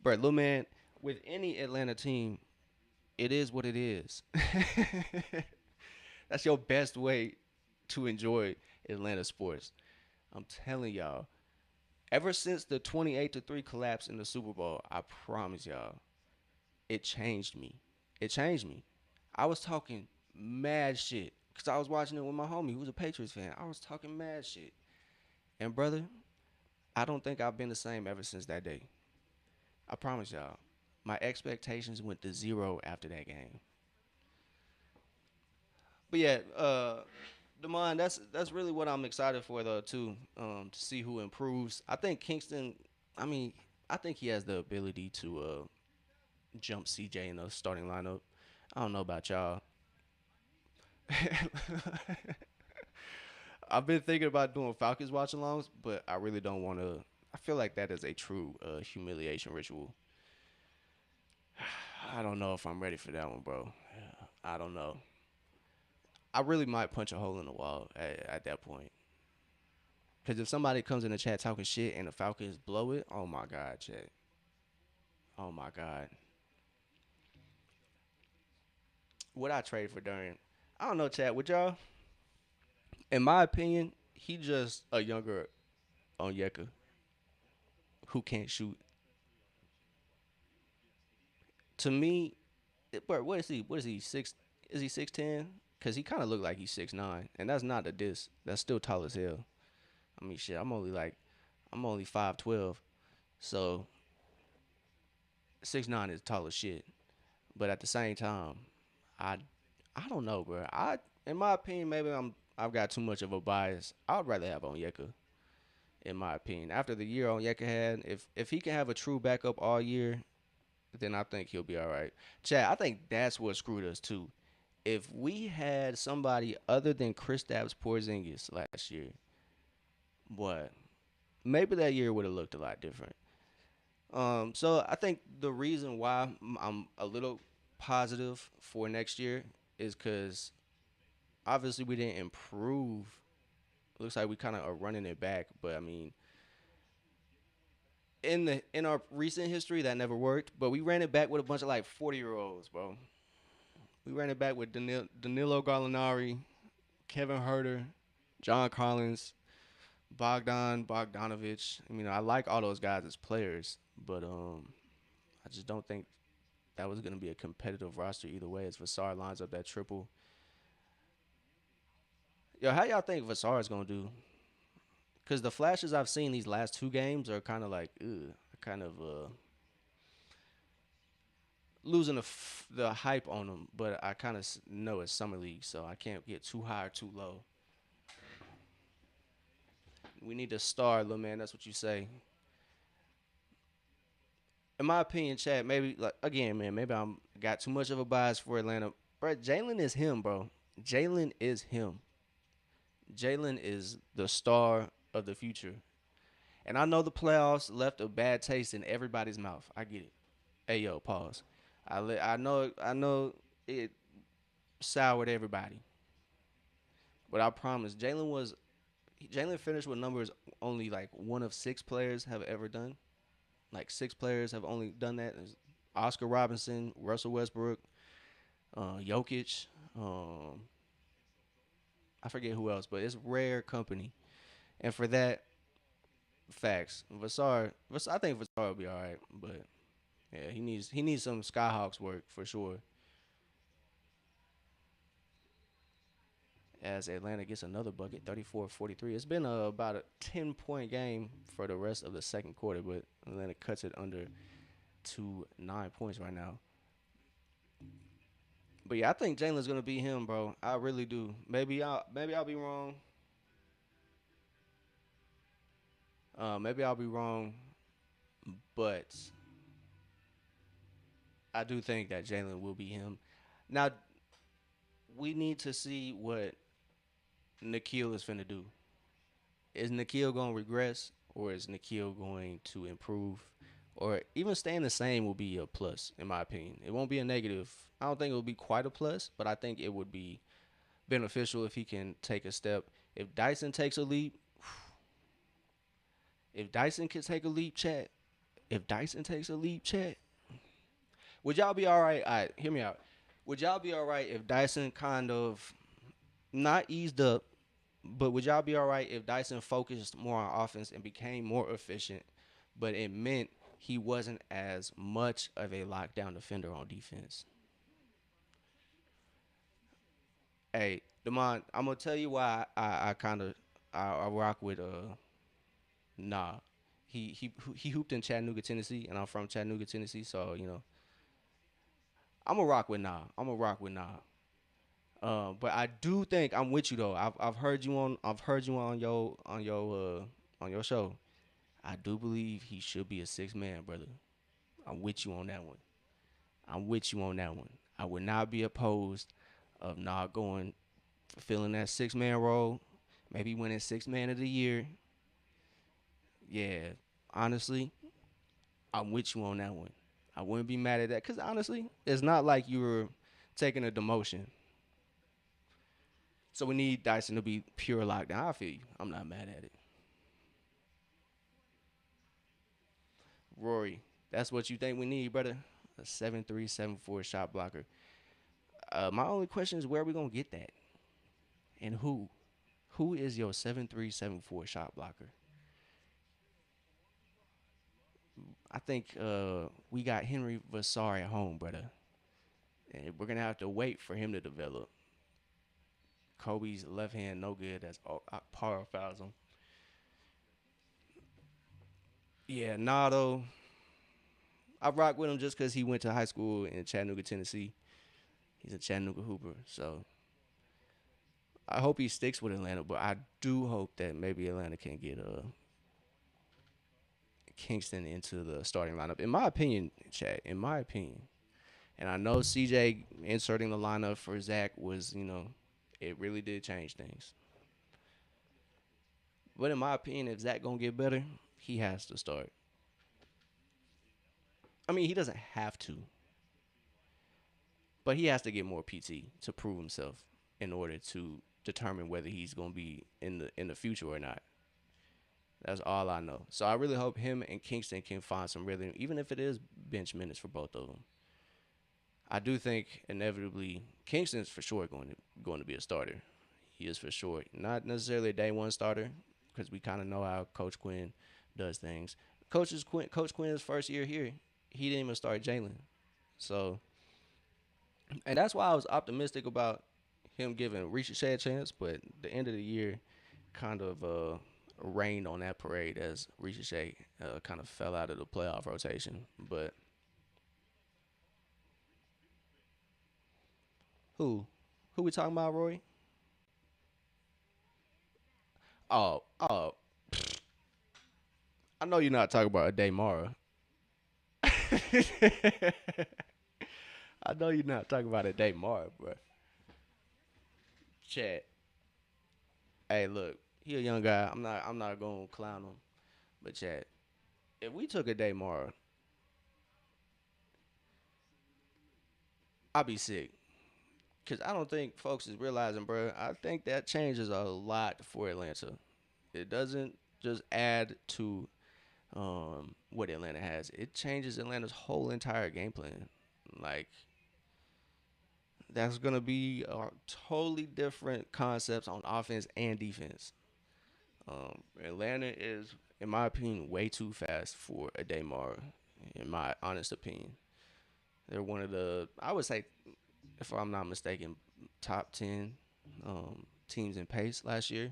But little man, with any Atlanta team, it is what it is. That's your best way to enjoy Atlanta sports. I'm telling y'all. Ever since the 28-3 collapse in the Super Bowl, I promise y'all, it changed me. It changed me. I was talking mad shit because I was watching it with my homie who's a Patriots fan. I was talking mad shit. And brother, I don't think I've been the same ever since that day. I promise y'all. My expectations went to zero after that game. But yeah, Demond, that's really what I'm excited for though too. To see who improves. I think Kingston. I mean, I think he has the ability to jump CJ in the starting lineup. I don't know about y'all. I've been thinking about doing Falcons watch alongs, but I really don't want to. I feel like that is a true humiliation ritual. I don't know if I'm ready for that one, bro. I don't know. I really might punch a hole in the wall at that point. Because if somebody comes in the chat talking shit and the Falcons blow it, oh my God, chat. Oh my God. Would I trade for Durian? I don't know, chat. Would y'all? In my opinion, he just a younger Onyeka who can't shoot. To me, bro, what is he? What is he? Six? Is he 6'10"? Cause he kind of look like he's 6'9", and that's not a diss. That's still tall as hell. I mean, shit. I'm only 5'12", so 6'9" is tall as shit. But at the same time, I I don't know, bro. In my opinion, maybe I've got too much of a bias. I'd rather have Onyeka, in my opinion. After the year Onyeka had, if he can have a true backup all year, then I think he'll be all right. Chad, I think that's what screwed us too. If we had somebody other than Kristaps Porzingis last year, what? Maybe that year would have looked a lot different. So I think the reason why I'm a little positive for next year is because obviously we didn't improve. Looks like we kind of are running it back, but I mean, in our recent history that never worked. But we ran it back with a bunch of like 40-year-olds, bro. We ran it back with Danilo Gallinari, Kevin Herter, John Collins, Bogdan Bogdanovich. I mean, I like all those guys as players, but I just don't think that was going to be a competitive roster either way. As Vassar lines up that triple, yo, how y'all think Vassar is going to do? Because the flashes I've seen these last two games are kind of like, ugh, kind of losing the hype on him, but I kind of know it's summer league, so I can't get too high or too low. We need to star, little man. That's what you say. In my opinion, Chad, maybe like again, man, maybe I'm got too much of a bias for Atlanta. Bro, Jalen is him, bro. Jalen is him. Jalen is the star of the future. And I know the playoffs left a bad taste in everybody's mouth. I get it. Hey yo, pause. I know it soured everybody, but I promise Jalen finished with numbers only like one of six players have ever done. Like six players have only done that. Oscar Robinson, Russell Westbrook, Jokic. Um, I forget who else, but it's rare company. And for that, facts. I think Vassar will be all right, but yeah, he needs some Skyhawks work for sure. As Atlanta gets another bucket, 34-43. It's been about a 10-point game for the rest of the second quarter, but Atlanta cuts it under to 9 points right now. But yeah, I think Jalen's gonna be him, bro. I really do. Maybe I'll be wrong. Maybe I'll be wrong, but I do think that Jalen will be him. Now we need to see what Nikhil is finna do. Is Nikhil gonna regress, or is Nikhil going to improve, or even staying the same will be a plus in my opinion. It won't be a negative. I don't think it will be quite a plus, but I think it would be beneficial if he can take a step. If Dyson takes a leap, if Dyson can take a leap, chat. If Dyson takes a leap, chat. Would y'all be all right? All right, hear me out. Would y'all be all right if Dyson kind of not eased up, but would y'all be all right if Dyson focused more on offense and became more efficient, but it meant he wasn't as much of a lockdown defender on defense? Hey, Demond, I'm gonna tell you why I kind of I rock with Nah. He hooped in Chattanooga, Tennessee, and I'm from Chattanooga, Tennessee, so I'm gonna rock with Nah. I'm gonna rock with Nah. But I do think I'm with you though. I've heard you on on your show. I do believe he should be a six man, brother. I'm with you on that one. I'm with you on that one. I would not be opposed of not going filling that six man role, maybe winning six man of the year. Yeah, honestly, I'm with you on that one. I wouldn't be mad at that because honestly, it's not like you were taking a demotion. So we need Dyson to be pure lockdown. I feel you. I'm not mad at it. Rory, that's what you think we need, brother. A 7-3, 7-4 shot blocker. My only question is where are we gonna get that? And who? Who is your 7-3, 7-4 shot blocker? I think we got Henry Vassar at home, brother. And we're gonna have to wait for him to develop. Kobe's left hand no good. That's all power fouls him. Yeah, Nado. I rock with him just because he went to high school in Chattanooga, Tennessee. He's a Chattanooga Hooper, so I hope he sticks with Atlanta. But I do hope that maybe Atlanta can get Kingston into the starting lineup. In my opinion, Chad. In my opinion, and I know CJ inserting the lineup for Zach was, it really did change things. But in my opinion, if Zach gonna get better, he has to start. I mean, he doesn't have to, but he has to get more PT to prove himself in order to determine whether he's gonna be in the future or not. That's all I know. So I really hope him and Kingston can find some rhythm, even if it is bench minutes for both of them. I do think inevitably Kingston's for sure going to be a starter. He is for sure, not necessarily a day one starter, because we kind of know how Coach Quinn does things. Coach Quinn's first year here, he didn't even start Jalen. So, and that's why I was optimistic about him giving Ricochet a chance. But the end of the year kind of rained on that parade as Ricochet kind of fell out of the playoff rotation. But Who? Who we talking about, Roy? Oh, I know you're not talking about Ade Mara. I know you're not talking about Ade Mara, bro. Chat. Hey, look, he a young guy. I'm not gonna clown him, but chat. If we took Ade Mara, I'd be sick. Cause I don't think folks is realizing, bro. I think that changes a lot for Atlanta. It doesn't just add to what Atlanta has. It changes Atlanta's whole entire game plan. Like that's gonna be totally different concepts on offense and defense. Atlanta is, in my opinion, way too fast for a Daymar. In my honest opinion, they're one of the, I would say, if I'm not mistaken, top 10 teams in pace last year.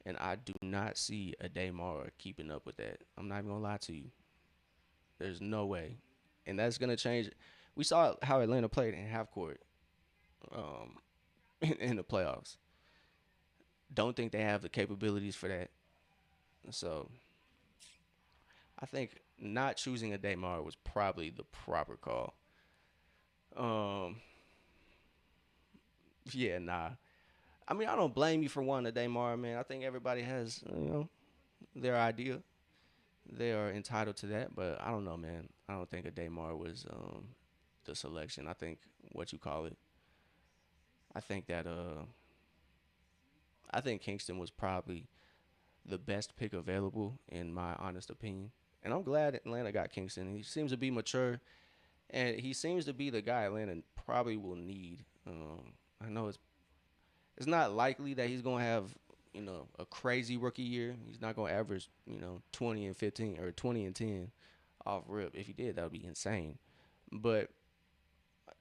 And I do not see a Daymar keeping up with that. I'm not even gonna lie to you. There's no way, and that's gonna change. We saw how Atlanta played in half court um, in the playoffs. Don't think they have the capabilities for that. So I think not choosing a Daymar was probably the proper call. Um, yeah, nah. I mean, I don't blame you for wanting a Daymar, man. I think everybody has, their idea. They are entitled to that, but I don't know, man. I don't think a Daymar was the selection. I think what you call it. I think that I think Kingston was probably the best pick available in my honest opinion. And I'm glad Atlanta got Kingston. He seems to be mature, and he seems to be the guy Atlanta probably will need. I know it's not likely that he's gonna have a crazy rookie year. He's not gonna average 20 and 15 or 20 and 10 off rip. If he did, that would be insane. But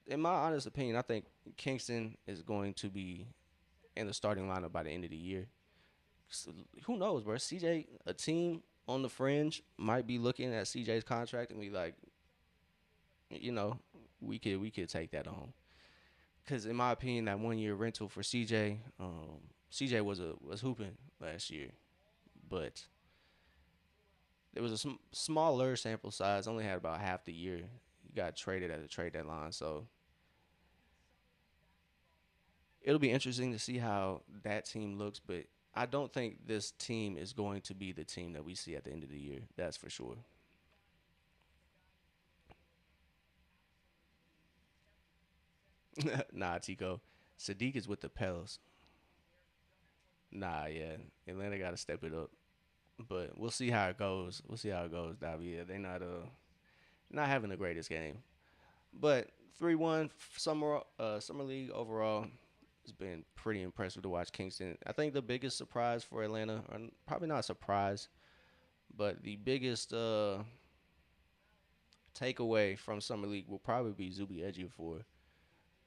in my honest opinion, I think Kingston is going to be in the starting lineup by the end of the year. So, who knows, bro? CJ, a team on the fringe might be looking at CJ's contract and be like, you know, we could take that on. Because in my opinion, that 1 year rental for CJ, CJ was hooping last year, but there was a smaller sample size. Only had about half the year. He got traded at the trade deadline, so it'll be interesting to see how that team looks. But I don't think this team is going to be the team that we see at the end of the year. That's for sure. Nah, Tico. Sadiq is with the Pels. Nah, yeah. Atlanta got to step it up. But we'll see how it goes. We'll see how it goes, Davia. They not having the greatest game. But 3-1 summer league overall has been pretty impressive to watch Kingston. I think the biggest surprise for Atlanta, or probably not a surprise, but the biggest takeaway from summer league will probably be Zuby Ejiofor.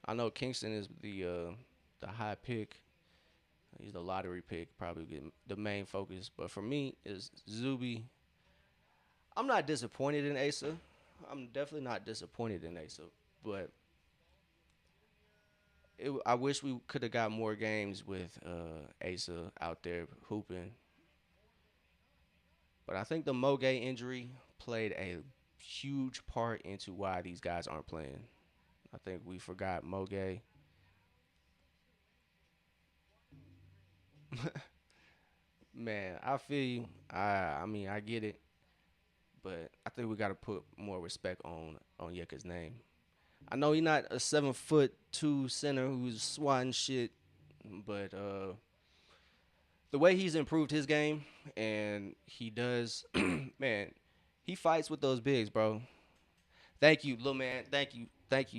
I know Kingston is the high pick. He's the lottery pick, probably the main focus. But for me, is Zuby. I'm not disappointed in Asa. I'm definitely not disappointed in Asa. But I wish we could have got more games with Asa out there hooping. But I think the Moge injury played a huge part into why these guys aren't playing. I think we forgot Moge. Man, I feel you. I mean I get it, but I think we got to put more respect on Yeka's name. I know he's not a 7'2" center who's swatting shit, but the way he's improved his game and he does, man, he fights with those bigs, bro. Thank you, little man. Thank you.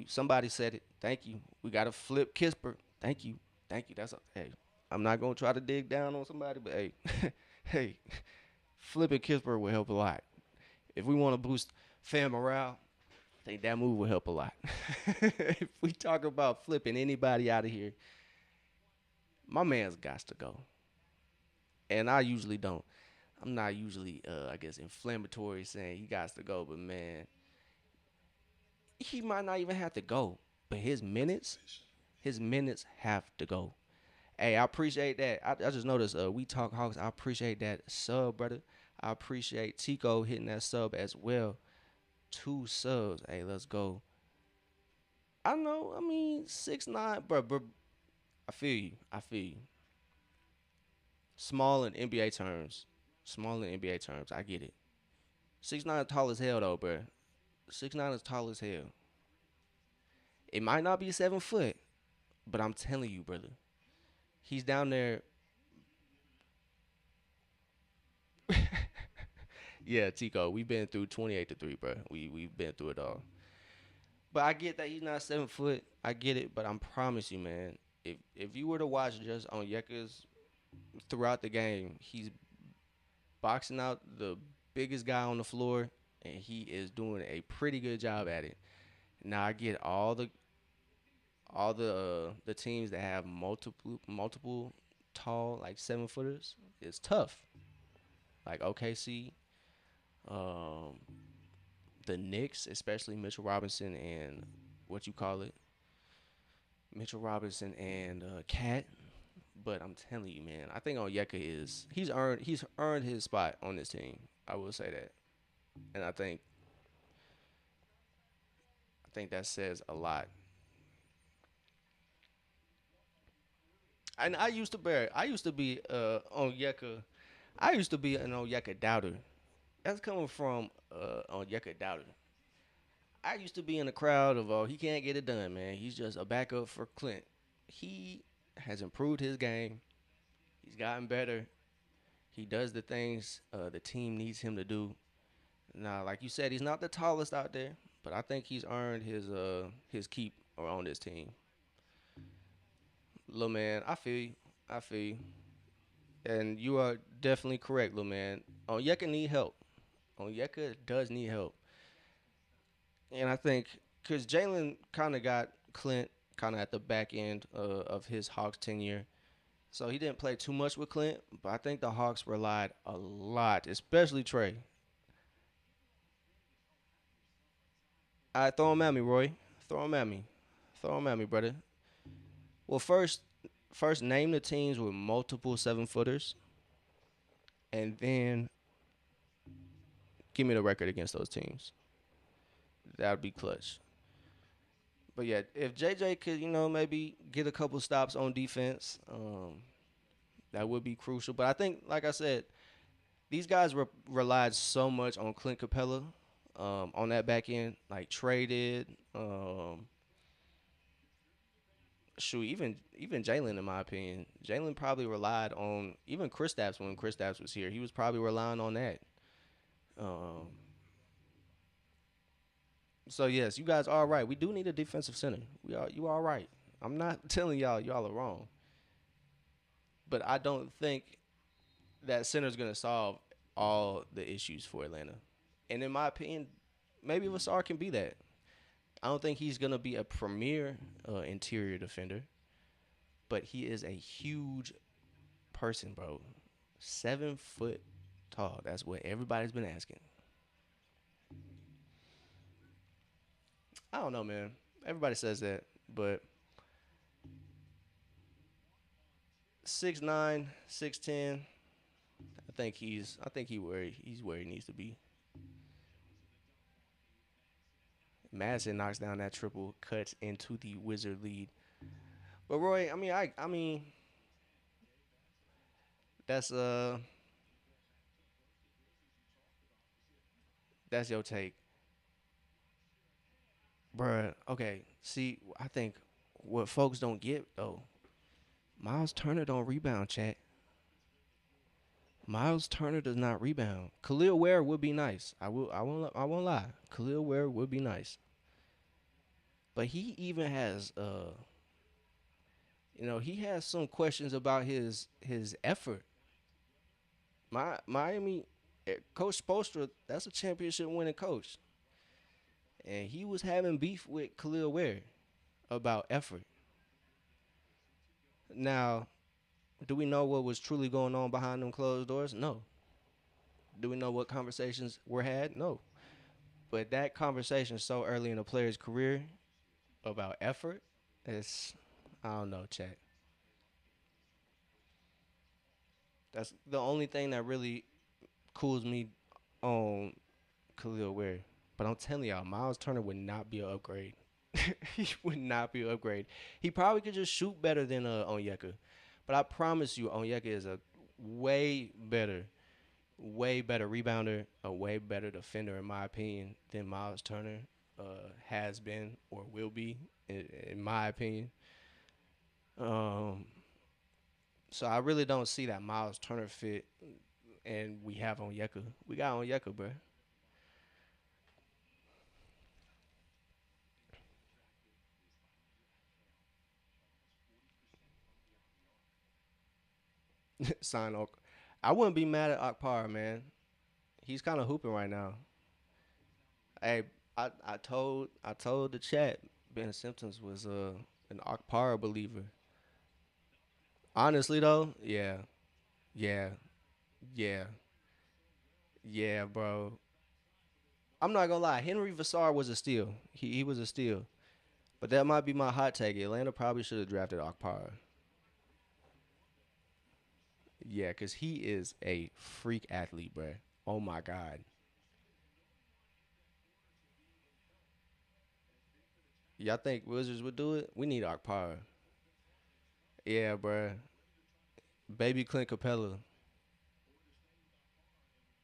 Somebody said it. Thank you. We got to flip Kisper. Thank you. Hey. I'm not gonna try to dig down on somebody, but hey, hey, flipping Kisper will help a lot. If we want to boost fan morale, I think that move will help a lot. If we talk about flipping anybody out of here, my man's got to go. And I usually don't. I'm not usually, I guess, inflammatory saying he got to go, but man, he might not even have to go. But his minutes, His minutes have to go. Hey, I appreciate that. I just noticed we talk Hawks. I appreciate that sub, brother. I appreciate Tico hitting that sub as well. Two subs. Hey, let's go. I know. I mean, 6'9", bro. I feel you. I feel you. Small in NBA terms. Small in NBA terms. I get it. 6'9" tall as hell though, bro. 6'9" is tall as hell. It might not be 7 foot, but I'm telling you, brother, he's down there. Yeah, Tico, we've been through 28 to 3, bro. We've been through it all. But I get that he's not 7 foot. I get it, but I promise you, man, if you were to watch just on Yeka's throughout the game, he's boxing out the biggest guy on the floor, and he is doing a pretty good job at it. Now I get all the teams that have multiple tall like 7 footers. It's tough. Like OKC, um, the Knicks, especially Mitchell Robinson and what you call it, Mitchell Robinson and Cat. But I'm telling you, man, I think Onyeka is he's earned his spot on this team. I will say that, and I think that says a lot. And I used to bear. I used to be Onyeka. I used to be an Onyeka doubter. That's coming from Onyeka doubter. I used to be in the crowd of he can't get it done, man. He's just a backup for Clint. He has improved his game. He's gotten better. He does the things the team needs him to do. Now, like you said, he's not the tallest out there, but I think he's earned his keep on this team. Little man, I feel you. I feel you. And you are definitely correct, little man. Onyeka need help. Onyeka does need help. And I think because Jalen kind of got Clint kind of at the back end of his Hawks tenure. So he didn't play too much with Clint, but I think the Hawks relied a lot, especially Trey. All right, throw him at me, Roy. Throw him at me. Throw him at me, brother. Well, first name the teams with multiple 7 footers, and then give me the record against those teams. That would be clutch. But yeah, if JJ could, maybe get a couple stops on defense, that would be crucial. But I think, like I said, these guys relied so much on Clint Capella on that back end, like Trey did. Shoot, even Jalen, in my opinion, Jalen probably relied on even Kristaps when Kristaps was here. He was probably relying on that. Um, so yes, you guys are right. We do need a defensive center. You are right. I'm not telling y'all are wrong, but I don't think that center is gonna solve all the issues for Atlanta. And in my opinion, maybe Vassar can be that. I don't think he's gonna be a premier interior defender, but he is a huge person, bro. 7 foot tall. That's what everybody's been asking. I don't know, man. Everybody says that, but 6'9", 6'10". He's where he needs to be. Madison knocks down that triple, cuts into the Wizard lead. But Roy, I mean that's that's your take, bruh. Okay, see, I think what folks don't get though, Miles Turner don't rebound, chat. Miles Turner does not rebound. Khalil Ware would be nice. I won't lie. Khalil Ware would be nice. But he even has he has some questions about his effort. Miami Coach Spoelstra, that's a championship winning coach. And he was having beef with Khalil Ware about effort. Now, do we know what was truly going on behind them closed doors? No. Do we know what conversations were had? No. But that conversation so early in a player's career about effort is I don't know, chat. That's the only thing that really cools me on Khalil Ware. But I'm telling y'all, Miles Turner would not be an upgrade. He would not be an upgrade. He probably could just shoot better than Onyeka. But I promise you, Onyeka is a way better, way better rebounder, a way better defender, in my opinion, than Miles Turner has been or will be, in my opinion. Um, so I really don't see that Miles Turner fit, and we have Onyeka. We got Onyeka, bro. Sign Oak. I wouldn't be mad at Akpar, man. He's kind of hooping right now. Hey, I told the chat Ben Simpsons was an Akpara believer. Honestly though, yeah, yeah, yeah, yeah, bro. I'm not gonna lie. Henry Vassar was a steal. He was a steal. But that might be my hot take. Atlanta probably should have drafted Akpara. Yeah, cause he is a freak athlete, bro. Oh my god. Y'all think Wizards would do it? We need Akpara. Yeah, bro. Baby Clint Capella.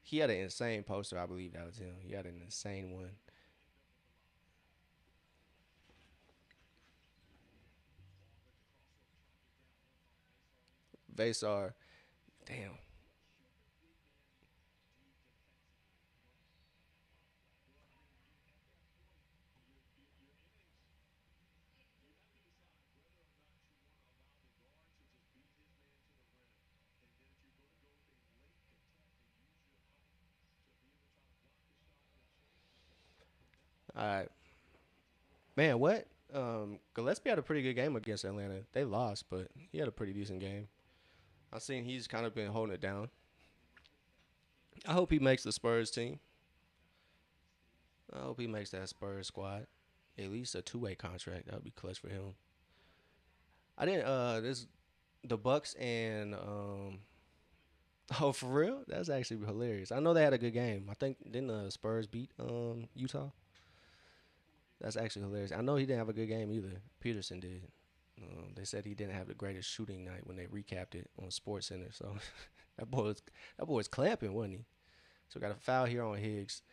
He had an insane poster. I believe that was him. He had an insane one. Vasar. Damn. All right. Man, what? Gillespie had a pretty good game against Atlanta. They lost, but he had a pretty decent game. I seen he's kind of been holding it down. I hope he makes the Spurs team. I hope he makes that Spurs squad. At least a two-way contract. That would be clutch for him. I didn't. This the Bucks and Oh, for real? That's actually hilarious. I know they had a good game. I think didn't the Spurs beat Utah? That's actually hilarious. I know he didn't have a good game either. Peterson did. They said he didn't have the greatest shooting night when they recapped it on Sports Center. So that boy was clamping, wasn't he? So got a foul here on Higgs.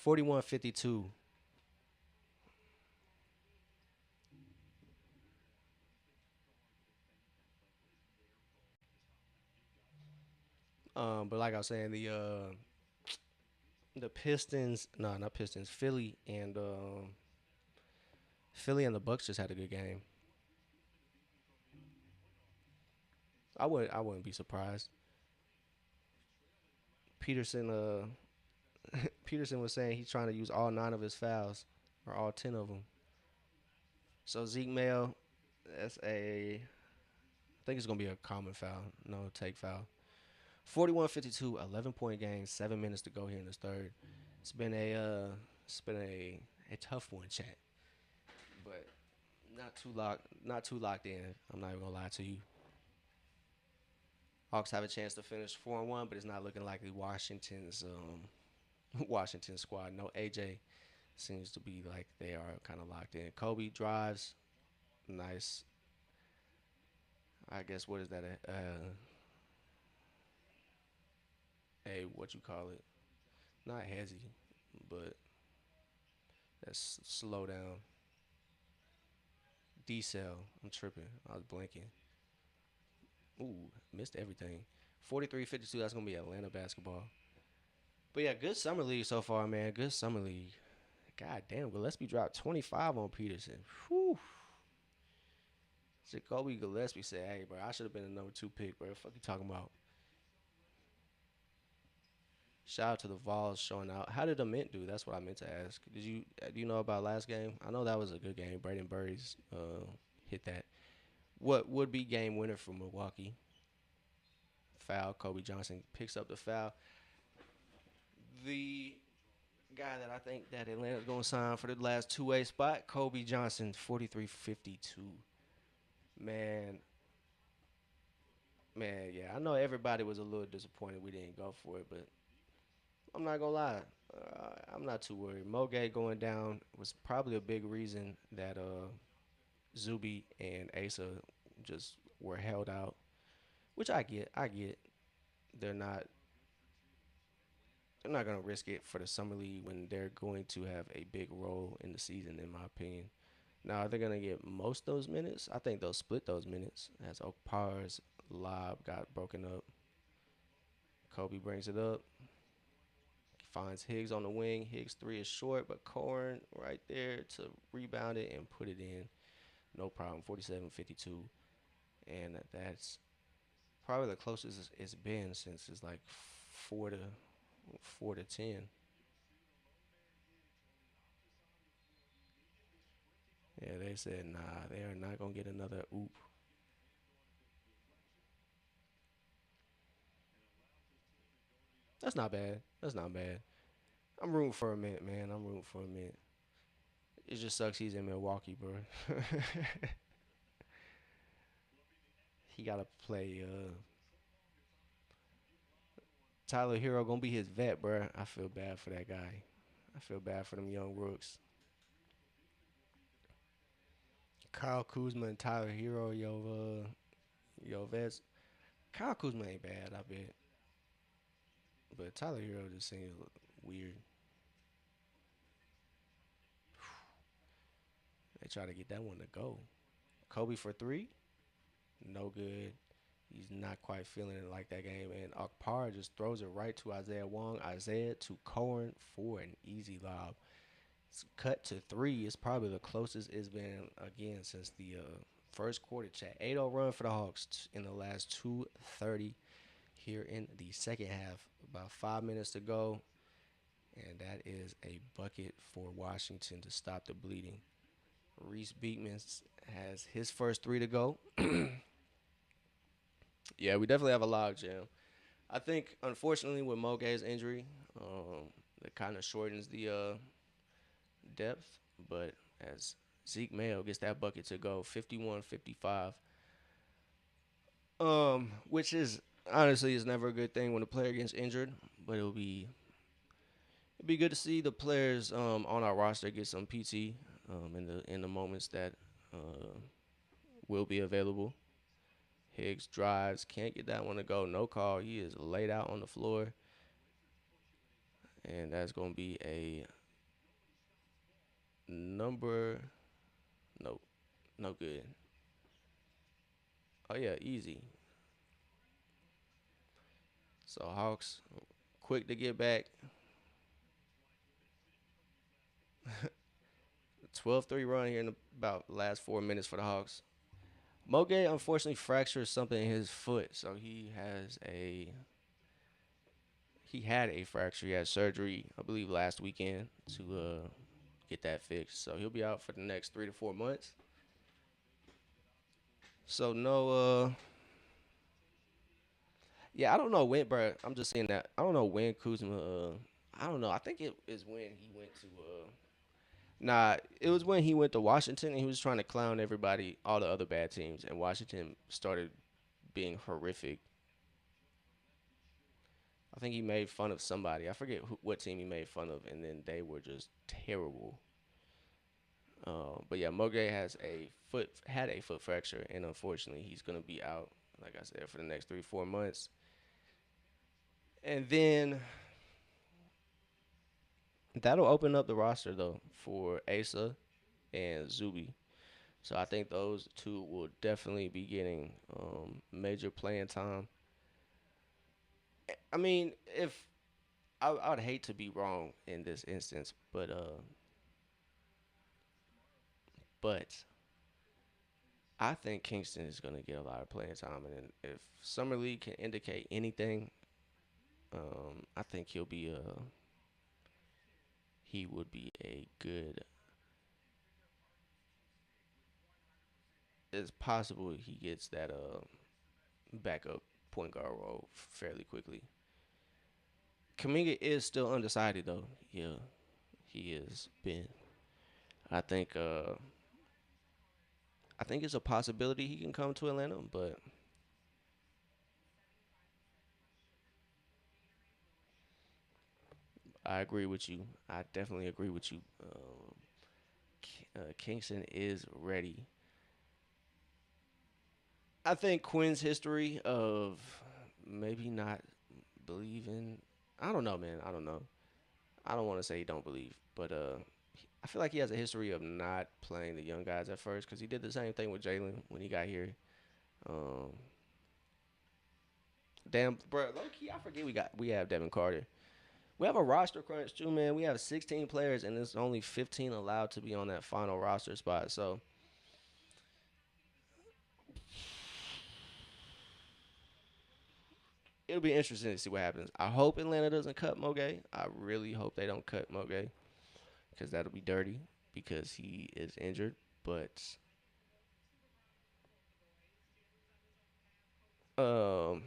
41-52. But like I was saying, the Pistons, no, not Pistons, Philly and the Bucks just had a good game. I wouldn't be surprised. Peterson Peterson was saying he's trying to use all nine of his fouls or all 10 of them. So Zeke Mail, that's I think it's gonna be a common foul, no take foul. 41-52, 11-point game, 7 minutes to go here in this third. It's been a tough one, chat, but not too locked in. I'm not even gonna lie to you. Hawks have a chance to finish 4-1, but it's not looking likely. Washington's Washington squad. No AJ seems to be like they are kind of locked in. Kobe drives, nice. I guess what is that? A what you call it? Not hezzy, but that's slow down. Decel. I'm tripping. I was blinking. Ooh, missed everything. 43-52. That's gonna be Atlanta basketball. But yeah, good summer league so far, man. Good summer league. God damn, Gillespie dropped 25 on Peterson. Whew. Jacoby Gillespie said, "Hey, bro, I should have been the number two pick, bro. Fuck you talking about?" Shout out to the Vols showing out. How did the Mint do? That's what I meant to ask. Do you know about last game? I know that was a good game. Braden Burries hit that. What would be game winner for Milwaukee? Foul. Kobe Johnson picks up the foul. The guy that I think that Atlanta's gonna sign for the last two-way spot, Kobe Johnson, 43-52. Man, man, yeah. I know everybody was a little disappointed we didn't go for it, but I'm not gonna lie. I'm not too worried. Moge going down was probably a big reason that Zuby and Asa just were held out, which I get. I get. They're not they're not gonna risk it for the summer league when they're going to have a big role in the season, in my opinion. Now, are they gonna get most of those minutes? I think they'll split those minutes as Okpar's lob got broken up. Kobe brings it up, finds Higgs on the wing. Higgs three is short, but Corn right there to rebound it and put it in. No problem. 47-52, and that's probably the closest it's been since it's like 4 to 10. Yeah, they said nah, they are not gonna get another oop. That's not bad. That's not bad. I'm rooting for a minute, man. I'm rooting for a minute. It just sucks he's in Milwaukee, bro. He gotta play. Tyler Hero gonna be his vet, bro. I feel bad for that guy. I feel bad for them young rooks. Kyle Kuzma and Tyler Hero, yo vets. Kyle Kuzma ain't bad, I bet, but Tyler Hero just seems weird. They try to get that one to go. Kobe for three, no good. He's not quite feeling it like that game. And Akpar just throws it right to Isaiah Wong. Isaiah to Cohen for an easy lob. It's cut to three. It's probably the closest it's been again since the first quarter. Chat 8-0 run for the Hawks in the last 2:30 here in the second half. About 5 minutes to go, and that is a bucket for Washington to stop the bleeding. Reese Beekman has his first three to go. Yeah, we definitely have a log jam. I think, unfortunately, with Moge's injury, it kind of shortens the depth. But as Zeke Mayo gets that bucket to go, 51-55, which is honestly is never a good thing when a player gets injured. But it'll be good to see the players on our roster get some PT in the moments that will be available. Higgs drives, can't get that one to go. No call. He is laid out on the floor, and that's gonna be a number. Nope, no good. Oh yeah, easy. So Hawks quick to get back. 12-3 run here in about last 4 minutes for the Hawks. Moge unfortunately fractured something in his foot, so he had a fracture. He had surgery, I believe, last weekend to get that fixed. So he'll be out for the next 3 to 4 months. So no, yeah, I don't know when, bro. I'm just saying that I don't know when Kuzma. I don't know. I think it is when he went to. Nah, it was when he went to Washington and he was trying to clown everybody, all the other bad teams, and Washington started being horrific. I think he made fun of somebody. I forget what team he made fun of, and then they were just terrible. But yeah, Moge had a foot fracture, and unfortunately, he's gonna be out, like I said, for the next 3 4 months. And then that'll open up the roster though for Asa and Zuby. So I think those two will definitely be getting major playing time. I mean, if I would hate to be wrong in this instance, but I think Kingston is going to get a lot of playing time, and if Summer League can indicate anything, I think he would be a good. It's possible he gets that backup point guard role fairly quickly. Kaminga is still undecided though. Yeah, he is been. I think I think it's a possibility he can come to Atlanta, but I agree with you. I definitely agree with you. Kingston is ready. I think Quinn's history of maybe not believing. I don't know, man. I don't know. I don't want to say he don't believe, but I feel like he has a history of not playing the young guys at first because he did the same thing with Jalen when he got here. Um, damn, bro, low key, I forget we have Devin Carter. We have a roster crunch too, man. We have 16 players and there's only 15 allowed to be on that final roster spot. So it'll be interesting to see what happens. I hope Atlanta doesn't cut Moge. I really hope they don't cut Moge because that'll be dirty because he is injured. But um,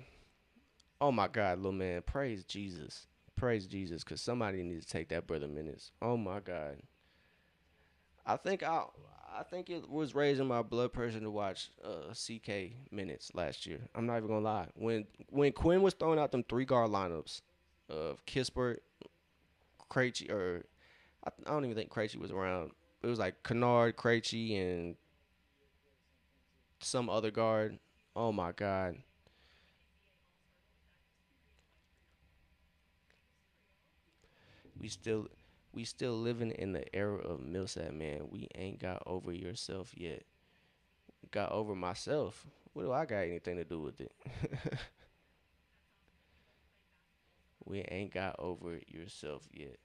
oh my God, little man, praise Jesus, because somebody needs to take that brother minutes. Oh my God, I think I think it was raising my blood pressure to watch CK minutes last year. I'm not even gonna lie. When Quinn was throwing out them three guard lineups of Kispert, Krejci, or I don't even think Krejci was around. It was like Kennard, Krejci, and some other guard. Oh my God, we still we still living in the era of Millsap, man. We ain't got over yourself yet. Got over myself. What do I got anything to do with it? We ain't got over yourself yet.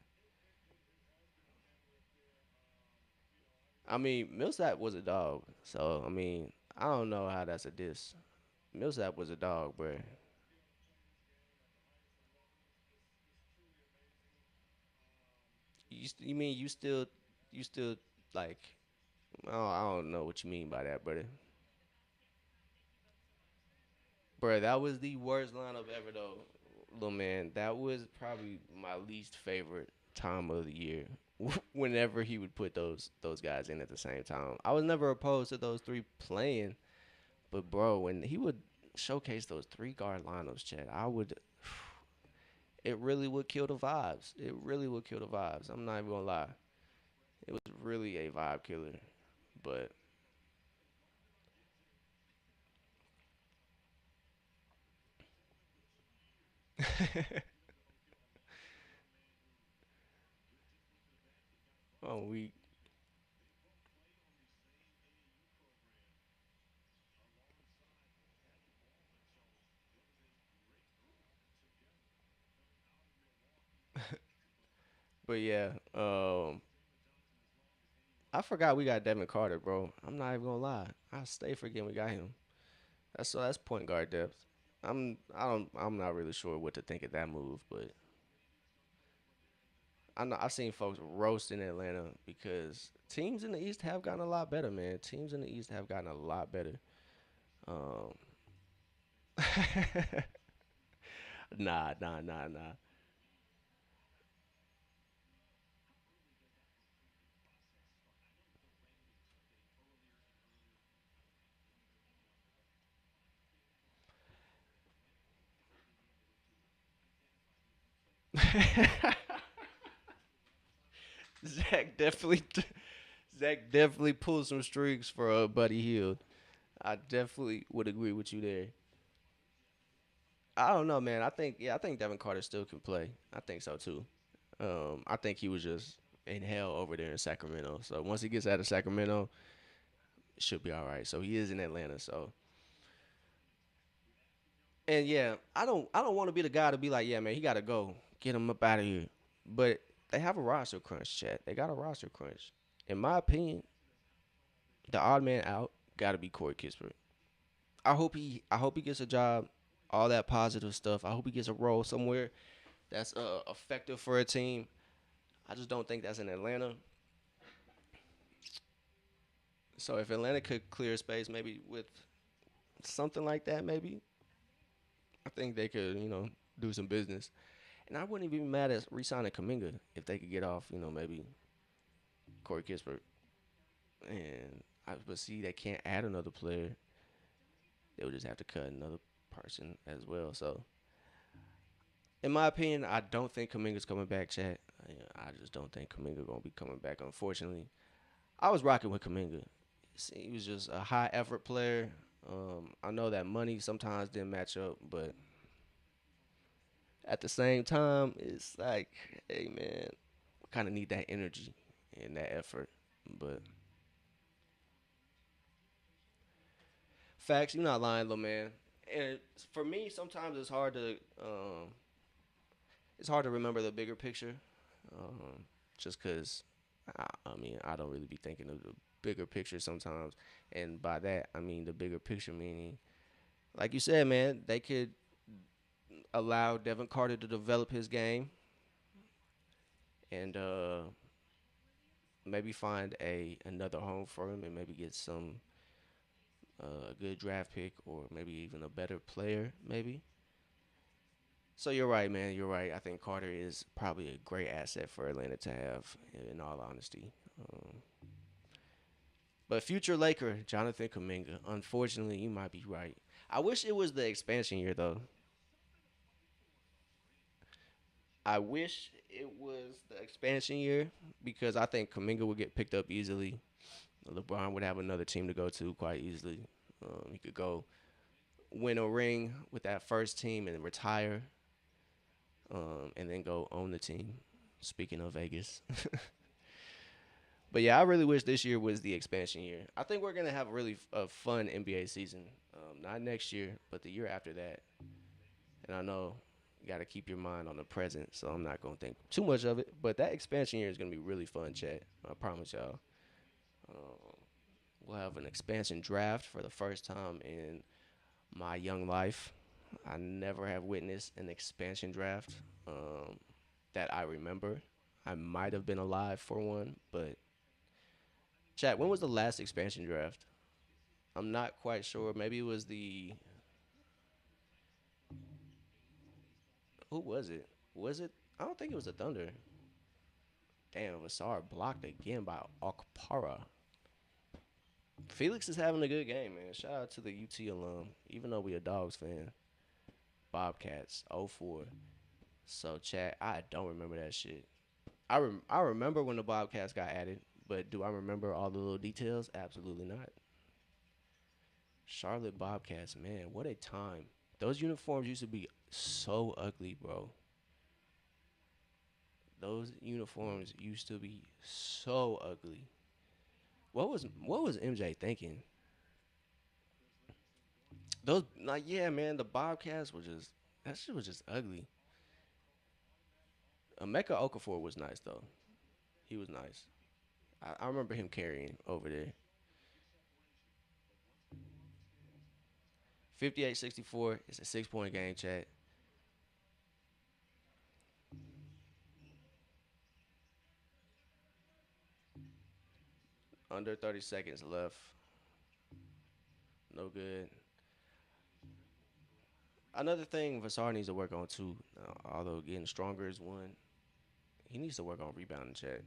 I mean, Millsap was a dog, so I mean, I don't know how that's a diss. Millsap was a dog, bro. You mean you still like? Oh, I don't know what you mean by that, brother. Bro, that was the worst lineup ever, though, little man. That was probably my least favorite time of the year. Whenever he would put those guys in at the same time, I was never opposed to those three playing. But bro, when he would showcase those three guard lineups, Chad, I would. It really would kill the vibes. It really would kill the vibes. I'm not even gonna lie. It was really a vibe killer. But oh, we. But yeah, I forgot we got Devin Carter, bro. I'm not even gonna lie. I stay forgetting we got him. That's point guard depth. I'm not really sure what to think of that move, but I've seen folks roast in Atlanta because teams in the East have gotten a lot better, man. Teams in the East have gotten a lot better. Um, nah. Zach definitely, Zach definitely pulled some strings for Buddy Hield. I definitely would agree with you there. I don't know, man. I think Devin Carter still can play. I think so too. I think he was just in hell over there in Sacramento. So once he gets out of Sacramento, it should be all right. So he is in Atlanta. So and yeah, I don't want to be the guy to be like, yeah, man, he got to go, get him up out of here. But they have a roster crunch, chat. They got a roster crunch. In my opinion, the odd man out got to be Corey Kispert. I hope he gets a job. All that positive stuff. I hope he gets a role somewhere that's effective for a team. I just don't think that's in Atlanta. So if Atlanta could clear space, maybe with something like that, maybe I think they could, do some business. And I wouldn't even be mad at re-signing Kaminga if they could get off, maybe Corey Kispert. And but see, they can't add another player. They would just have to cut another person as well. So, in my opinion, I don't think Kaminga's coming back, chat. I just don't think Kaminga gonna be coming back. Unfortunately, I was rocking with Kaminga. He was just a high effort player. I know that money sometimes didn't match up, but at the same time, it's like, hey man, we kind of need that energy and that effort. But facts, you're not lying, little man. And for me, sometimes it's hard to remember the bigger picture, just because I mean I don't really be thinking of the bigger picture sometimes, and by that I mean the bigger picture meaning, like you said, man, they could allow Devin Carter to develop his game and maybe find a another home for him and maybe get some good draft pick or maybe even a better player maybe. So you're right, man. You're right. I think Carter is probably a great asset for Atlanta to have, in all honesty. But future Laker, Jonathan Kuminga. Unfortunately, you might be right. I wish it was the expansion year though. I wish it was the expansion year because I think Kuminga would get picked up easily. LeBron would have another team to go to quite easily. He could go win a ring with that first team and retire, and then go own the team. Speaking of Vegas, but yeah, I really wish this year was the expansion year. I think we're gonna have a really fun NBA season. Not next year, but the year after that. And I know you got to keep your mind on the present, so I'm not gonna think too much of it. But that expansion year is gonna be really fun, chat. I promise y'all. Um, we'll have an expansion draft for the first time in my young life. I never have witnessed an expansion draft that I remember. I might have been alive for one, but chat. When was the last expansion draft? I'm not quite sure. Maybe it was the who was it? Was it? I don't think it was the Thunder. Damn, Vassar blocked again by Okpara. Felix is having a good game, man. Shout out to the UT alum. Even though we a Dogs fan. Bobcats 0-4. So chat, I don't remember that shit. I remember when the Bobcats got added, but do I remember all the little details? Absolutely not. Charlotte Bobcats, man, what a time. Those uniforms used to be so ugly, bro. Those uniforms used to be so ugly. What was MJ thinking? Those like yeah, man, the Bobcats were just that shit was just ugly. Emeka Okafor was nice though. He was nice. I remember him carrying over there. 58-64. It's a 6 point game, chat. Under 30 seconds left. No good. Another thing Vassar needs to work on too, although getting stronger is one. He needs to work on rebounding, chat.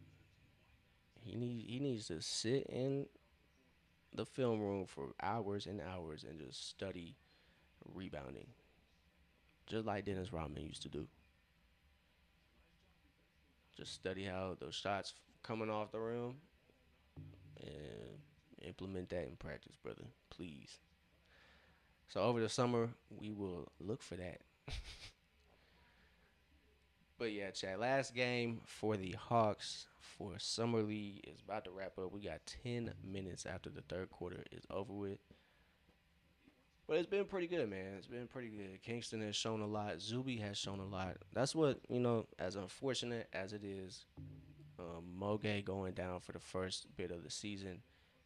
He needs to sit in the film room for hours and hours and just study rebounding, just like Dennis Rodman used to do. Just study how those shots coming off the rim and implement that in practice, brother. Please. So over the summer, we will look for that. But yeah, Chad. Last game for the Hawks for Summer League is about to wrap up. We got 10 minutes after the third quarter is over with. But it's been pretty good, man. It's been pretty good. Kingston has shown a lot. Zuby has shown a lot. That's what, as unfortunate as it is, Moge going down for the first bit of the season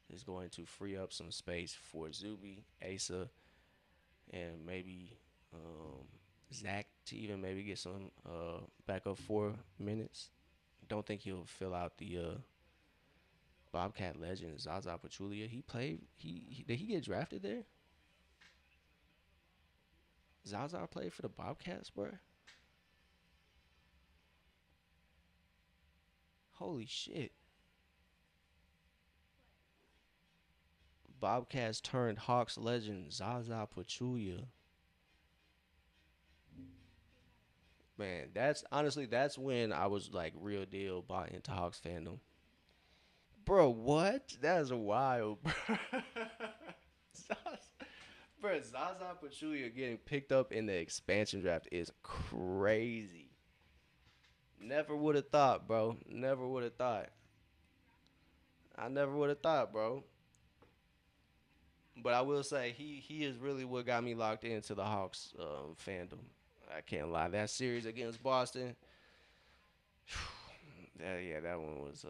is going to free up some space for Zuby, Asa, and maybe Zach to even maybe get some backup 4 minutes. Don't think he'll fill out the Bobcat legend Zaza Pachulia. He played. He did he get drafted there? Zaza played for the Bobcats, bro. Holy shit. Bobcats turned Hawks legend Zaza Pachulia. Man, that's when I was like real deal bought into Hawks fandom. Bro, what? That is wild, bro. Zaza, bro, Zaza Pachulia getting picked up in the expansion draft is crazy. Never would have thought, bro. Never would have thought. I never would have thought, bro. But I will say he is really what got me locked into the Hawks fandom. I can't lie. That series against Boston, that one was.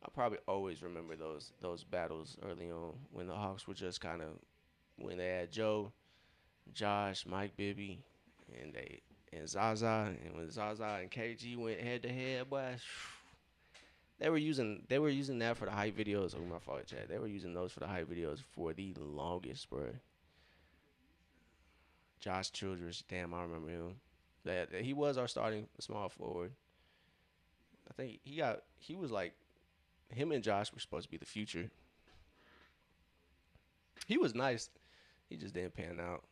I probably always remember those battles early on when the Hawks were just kind of when they had Joe, Josh, Mike Bibby, and Zaza, and when Zaza and KG went head to head, boy. They were using that for the hype videos. Oh my fault, Chad. They were using those for the hype videos for the longest, bro. Josh Childress, damn, I remember him. That he was our starting small forward. I think he was like him and Josh were supposed to be the future. He was nice. He just didn't pan out.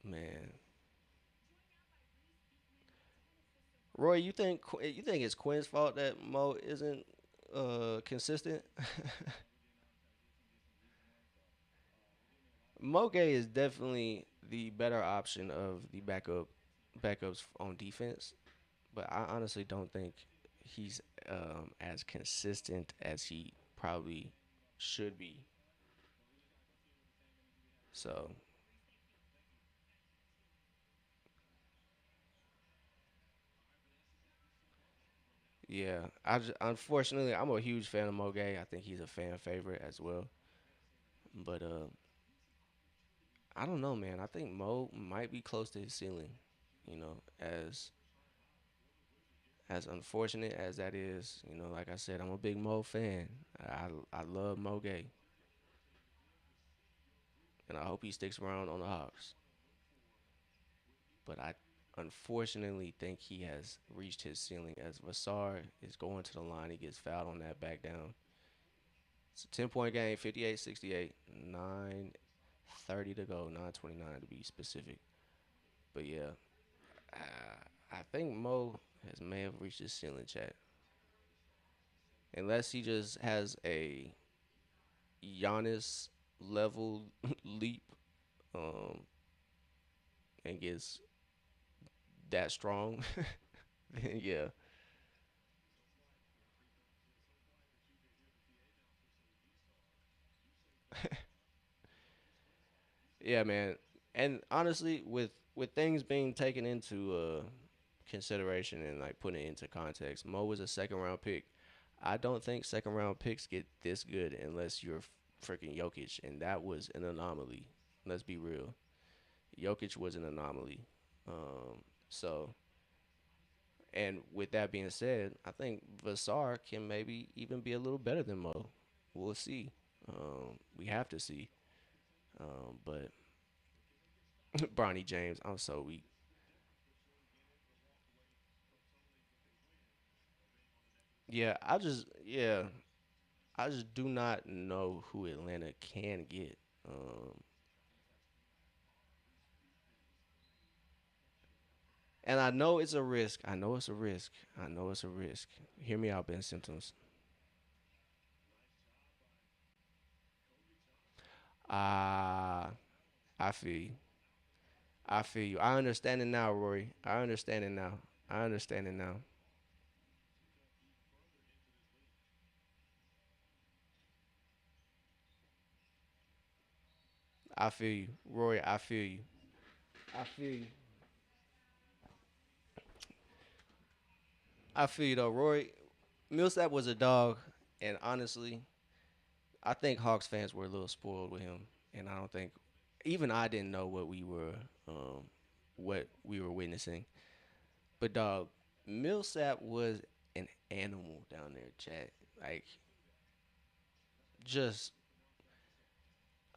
Man, Roy, you think it's Quinn's fault that Mo isn't consistent? Moge is definitely the better option of the backups on defense, but I honestly don't think he's as consistent as he probably should be. So yeah, unfortunately I'm a huge fan of Moge. I think he's a fan favorite as well. But I don't know, man. I think Mo might be close to his ceiling. As unfortunate as that is, like I said, I'm a big Mo fan. I love Mo Gay, and I hope he sticks around on the Hawks. But I unfortunately think he has reached his ceiling as Vassar is going to the line. He gets fouled on that back down. It's a 10-point game, 58-68, 9:30 to go, 9:29 to be specific. But yeah, I think Mo may have reached his ceiling, chat. Unless he just has a Giannis level leap um, and gets that strong, then yeah. Yeah, man. And honestly, with things being taken into consideration and like putting it into context, Mo was a second round pick. I don't think second round picks get this good unless you're freaking Jokic, and that was an anomaly. Let's be real. Jokic was an anomaly. So, and with that being said, I think Vassar can maybe even be a little better than Mo. We'll see. We have to see. But Bronny James, I'm so weak. I just do not know who Atlanta can get. And I know it's a risk. I know it's a risk. I know it's a risk. Hear me out, Ben Symptoms. Ah, I feel you. I feel you. I understand it now, Rory. I understand it now. I understand it now. I feel you, Rory. I feel you. I feel you. I feel you though, Rory. Millsap was a dog, and honestly, I think Hawks fans were a little spoiled with him, and I don't think even I didn't know what we were witnessing. But dog, Millsap was an animal down there, chat. Like just,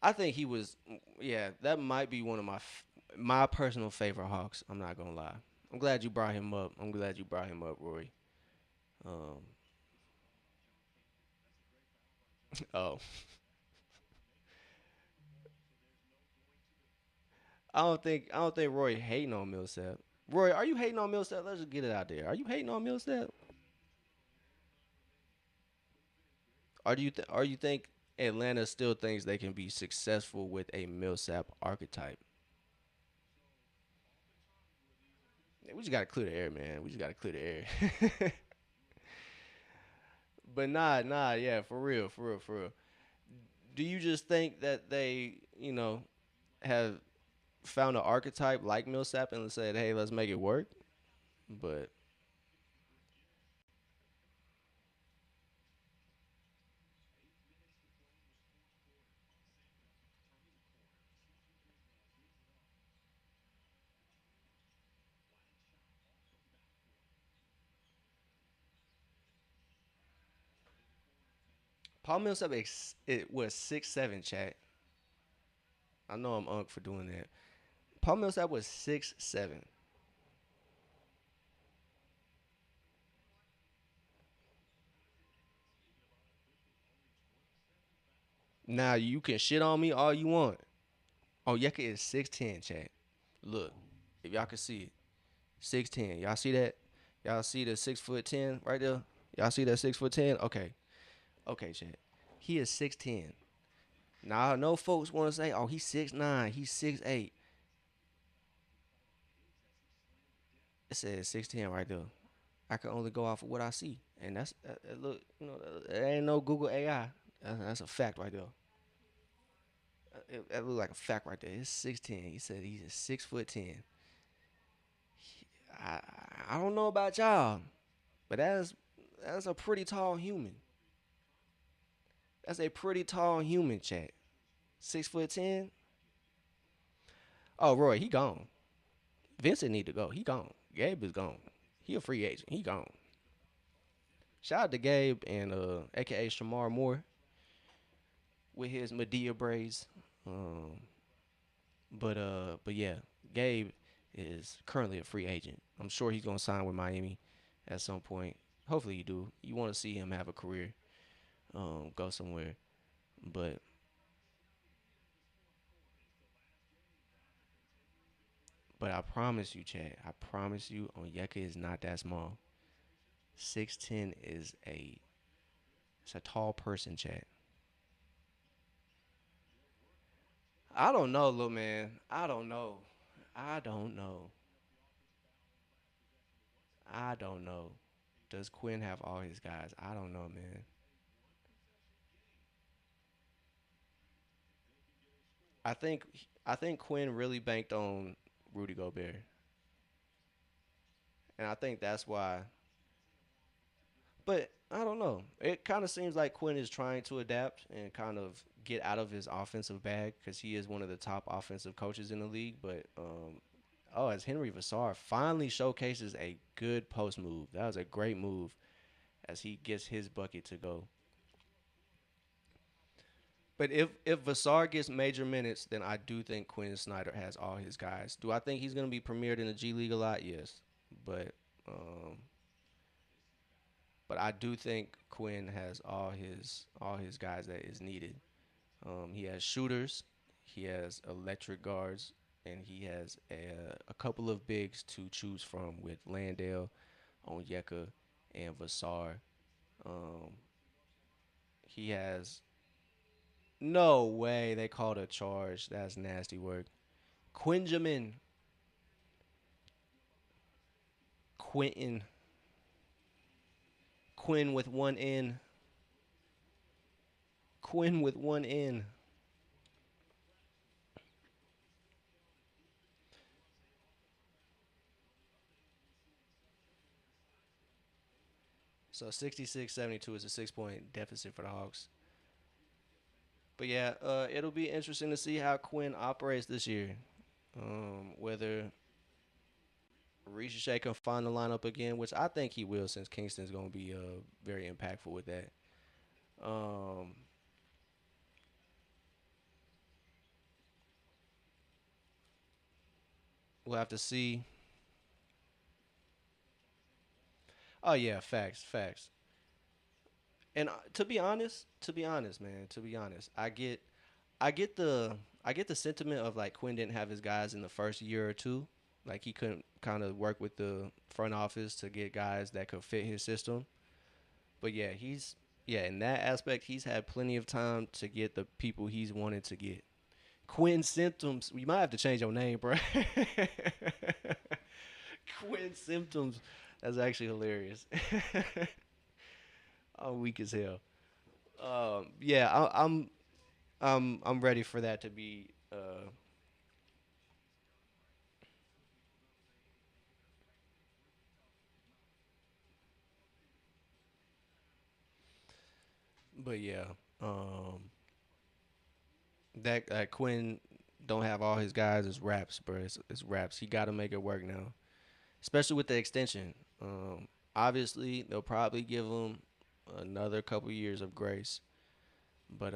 I think he was. Yeah, that might be one of my personal favorite Hawks. I'm not gonna lie. I'm glad you brought him up. I'm glad you brought him up, Rory. Um, oh, I don't think Roy hating on Millsap. Roy, are you hating on Millsap? Let's just get it out there. Are you hating on Millsap? Or do you think Atlanta still thinks they can be successful with a Millsap archetype? We just gotta clear the air, man. We just gotta clear the air. But nah, yeah, for real, for real, for real. Do you just think that they, have found an archetype like Millsap and said, "Hey, let's make it work"? But Paul Millsap, it was 6'7", chat. I know I'm unk for doing that. Paul Millsap was 6'7". Now you can shit on me all you want. Oh, Yeka is 6'10", chat. Look, if y'all can see it, 6'10". Y'all see that? Y'all see the 6'10" right there? Y'all see that 6'10"? Okay, okay, chat. He is 6'10". Now I know folks want to say, "Oh, he's 6'9", he's 6'8". It says 6'10" right there. I can only go off of what I see, and that's look. There ain't no Google AI. That's a fact right there. That look like a fact right there. It's 6'10". He said he's 6'10". I I don't know about y'all, but that's a pretty tall human. That's a pretty tall human, chat. 6'10". Oh, Roy, he gone. Vincent need to go. He gone. Gabe is gone. He a free agent. He gone. Shout out to Gabe and AKA Shamar Moore with his Medea braids. Um, but yeah, Gabe is currently a free agent. I'm sure he's gonna sign with Miami at some point. Hopefully, you do. You want to see him have a career, go somewhere. But I promise you, Chad. I promise you, Onyeka is not that small. 6'10" is it's a tall person, Chad. I don't know, little man. I don't know. I don't know. I don't know. Does Quinn have all his guys? I don't know, man. I think I think Quinn really banked on Rudy Gobert, and I think that's why. But I don't know. It kind of seems like Quinn is trying to adapt and kind of get out of his offensive bag because he is one of the top offensive coaches in the league. But as Henry Vassar finally showcases a good post move. That was a great move as he gets his bucket to go. But if Vassar gets major minutes, then I do think Quinn Snyder has all his guys. Do I think he's going to be premiered in the G League a lot? Yes, but um, I do think Quinn has all his guys that is needed. He has shooters, he has electric guards, and he has a couple of bigs to choose from with Landale, Onyeka, and Vassar. Um, he has no way they called a charge. That's nasty work. Quinjamin, Quentin, Quinn with one N, Quinn with one N. So 66-72 is a 6 point deficit for the Hawks. But yeah, it'll be interesting to see how Quinn operates this year. Whether Risha can find the lineup again, which I think he will, since Kingston's going to be very impactful with that. Um, we'll have to see. Oh yeah, facts, facts. And to be honest, man, to be honest, I get the I get the sentiment of like Quinn didn't have his guys in the first year or two. Like he couldn't kind of work with the front office to get guys that could fit his system. But yeah, in that aspect he's had plenty of time to get the people he's wanted to get. Quinn Symptoms, you might have to change your name, bro. Quinn Symptoms. That's actually hilarious. I'm weak as hell. Yeah, I'm ready for that to be. But yeah, um, that Quinn don't have all his guys as raps, bro. It's raps. He got to make it work now, especially with the extension. Obviously they'll probably give him another couple years of grace, but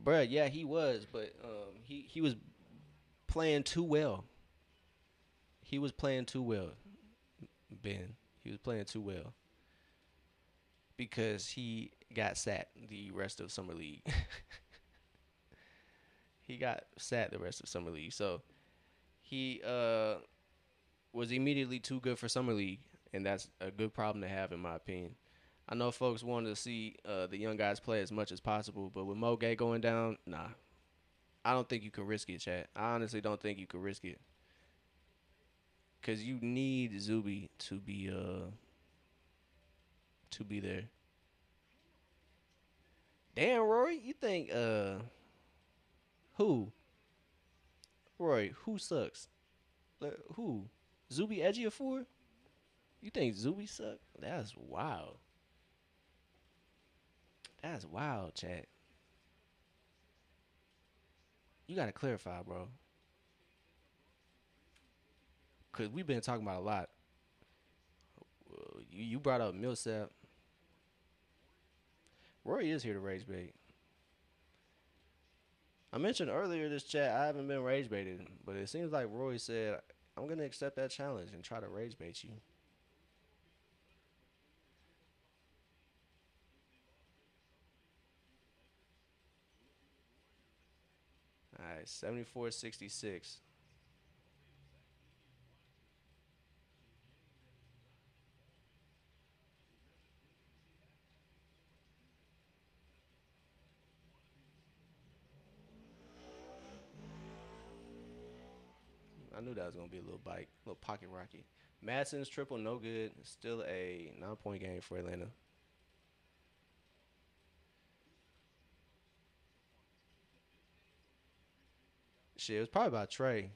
bruh, yeah, he was, but he was playing too well. He was playing too well, Ben. He was playing too well because he got sat the rest of summer league. He got sat the rest of summer league, so he was immediately too good for summer league, and that's a good problem to have in my opinion. I know folks wanted to see the young guys play as much as possible, but with Mo Gay going down, nah, I don't think you can risk it, Chad. I honestly don't think you can risk it because you need Zuby to be there. Damn, Rory, you think who? Roy, who sucks? Who? Zuby edgy a four? You think Zuby suck? That's wild. That's wild, Chad. You gotta clarify, bro. Cause we've been talking about a lot. You brought up Millsap. Rory is here to rage bait. I mentioned earlier this chat I haven't been rage baited, but it seems like Roy said I'm gonna accept that challenge and try to rage bait you. All right, 74-66. I knew that was gonna be a little bite, a little pocket rocky. Madsen's triple no good. Still a 9 point game for Atlanta. Shit, it was probably about Trey.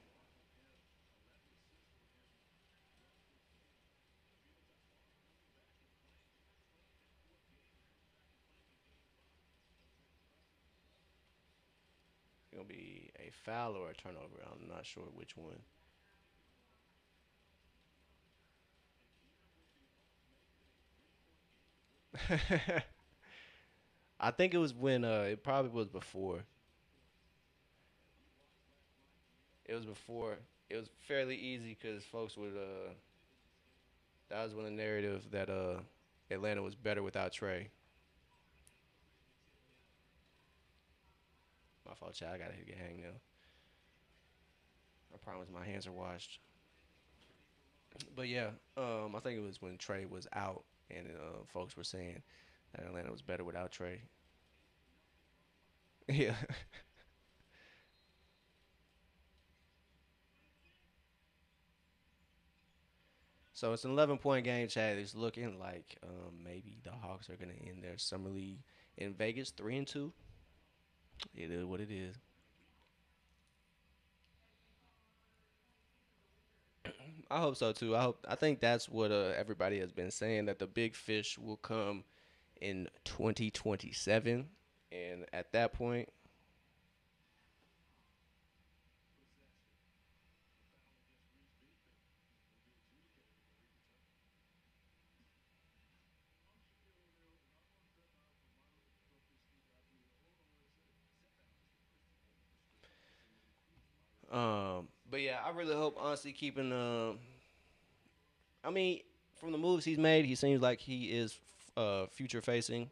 It's gonna be a foul or a turnover. I'm not sure which one. I think it was when it probably was before. It was before. It was fairly easy because folks would that was when the narrative that Atlanta was better without Trey. My fault, child. I gotta get hang now. I promise my hands are washed. But yeah, I think it was when Trey was out and folks were saying that Atlanta was better without Trey. Yeah. So it's an 11 point game, Chad. It's looking like maybe the Hawks are gonna end their summer league in Vegas 3-2. It is what it is. I hope so too. I think that's what everybody has been saying that the big fish will come in 2027, and at that point, but yeah, I really hope honestly keeping I mean, from the moves he's made, he seems like he is future facing,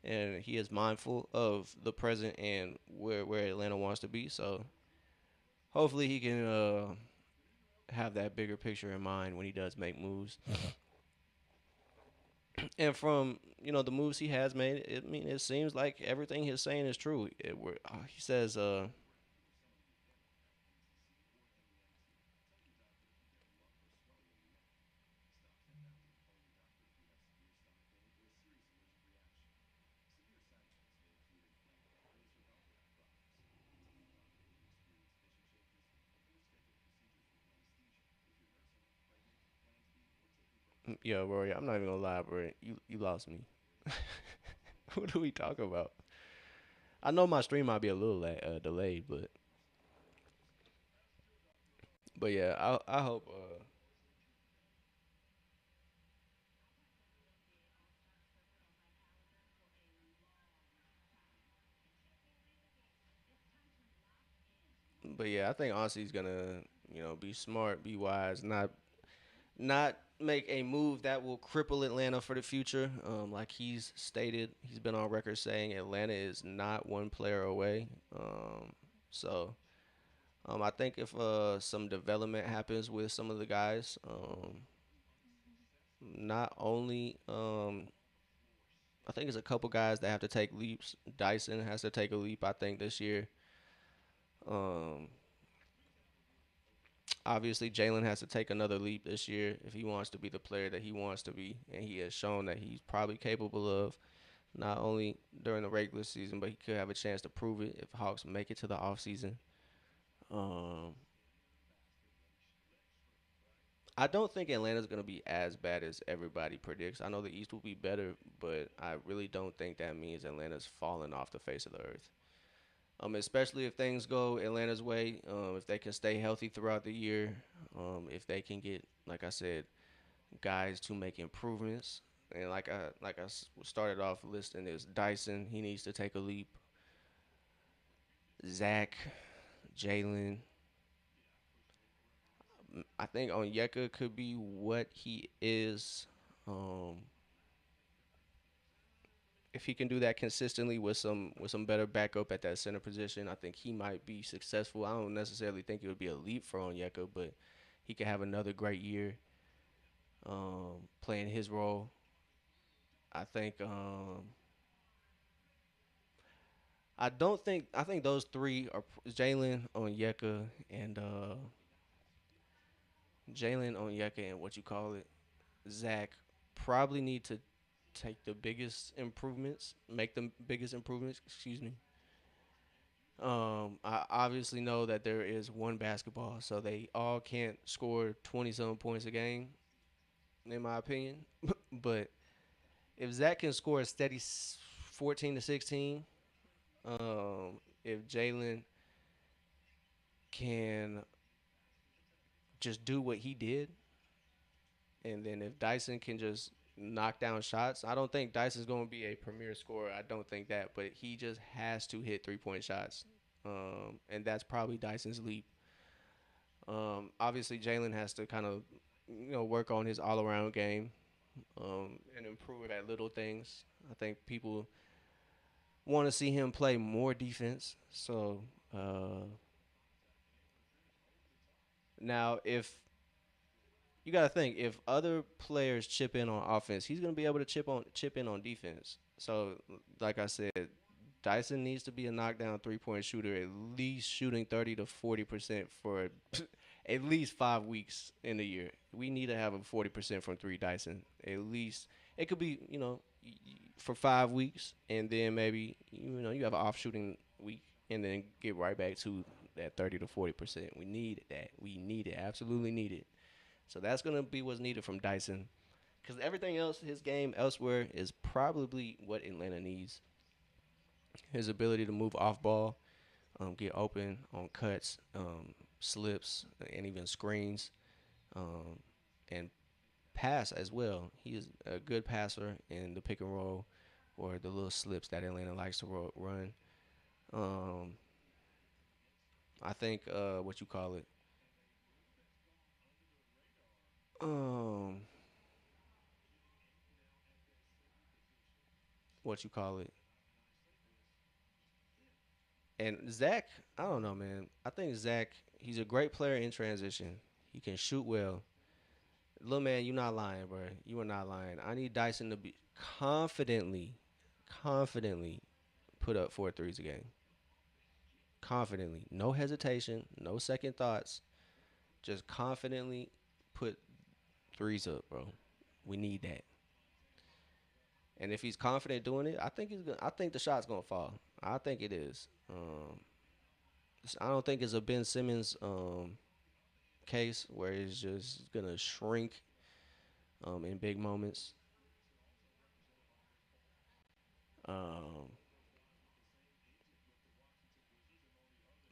and he is mindful of the present and where Atlanta wants to be. So hopefully he can have that bigger picture in mind when he does make moves. And from the moves he has made, it seems like everything he's saying is true. He says, "Yeah, Rory, I'm not even gonna lie, bro. You lost me. What are we talking about? I know my stream might be a little delayed, but yeah, I hope. But yeah, I think honestly he's gonna be smart, be wise, not make a move that will cripple Atlanta for the future. Like he's stated, he's been on record saying Atlanta is not one player away. So I think if some development happens with some of the guys, not only I think it's a couple guys that have to take leaps. Dyson has to take a leap, I think, this year. Um, Obviously, Jalen has to take another leap this year if he wants to be the player that he wants to be, and he has shown that he's probably capable of not only during the regular season, but he could have a chance to prove it if Hawks make it to the offseason. Um, I don't think Atlanta's going to be as bad as everybody predicts. I know the East will be better, but I really don't think that means Atlanta's falling off the face of the earth. Especially if things go Atlanta's way, if they can stay healthy throughout the year, if they can get, like I said, guys to make improvements. And started off listing is Dyson. He needs to take a leap. Zach, Jalen. I think Onyeka could be what he is. Um, if he can do that consistently with some better backup at that center position, I think he might be successful. I don't necessarily think it would be a leap for Onyeka, but he could have another great year playing his role. I think I think those three are Jalen, Onyeka, and what you call it, Zach, probably need to take the biggest improvements, make the biggest improvements. Excuse me. I obviously know that there is one basketball, so they all can't score 20 some points a game, in my opinion. But if Zach can score a steady 14 to 16, if Jalen can just do what he did, and then if Dyson can just knock down shots, I don't think Dyson's going to be a premier scorer. I don't think that, but he just has to hit 3-point shots, and that's probably Dyson's leap. Obviously, Jalen has to kind of work on his all around game and improve at little things. I think people want to see him play more defense. So now, if you got to think, if other players chip in on offense, he's going to be able to chip in on defense. So, like I said, Dyson needs to be a knockdown 3-point shooter, at least shooting 30 to 40% for at least 5 weeks in the year. We need to have a 40% from three, Dyson. At least it could be for 5 weeks, and then maybe you have an off shooting week, and then get right back to that 30 to 40%. We need that. We need it. Absolutely need it. So that's gonna be what's needed from Dyson, because everything else, his game elsewhere, is probably what Atlanta needs. His ability to move off ball, get open on cuts, slips, and even screens, um, and pass as well. He is a good passer in the pick and roll or the little slips that Atlanta likes to run. Um, I think what you call it. um, what you call it? And Zach, I don't know, man. I think Zach, he's a great player in transition. He can shoot well. Little man, you not lying, bro. You are not lying. I need Dyson to be confidently put up four threes a game. Confidently. No hesitation, no second thoughts. Just confidently put threes up, bro. We need that. And if he's confident doing it, I think he's gonna, I think the shot's gonna fall. I think it is. I don't think it's a Ben Simmons case where it's just gonna shrink in big moments. Um,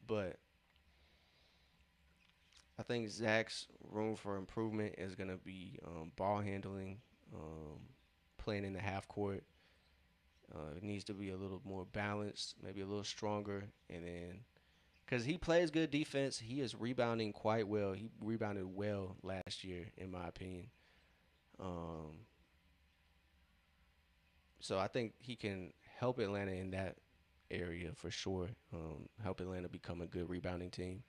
but I think Zach's room for improvement is gonna be ball handling, playing in the half court. It needs to be a little more balanced, maybe a little stronger, and then because he plays good defense, he is rebounding quite well. He rebounded well last year, in my opinion. Um, so I think he can help Atlanta in that area for sure. Help Atlanta become a good rebounding team.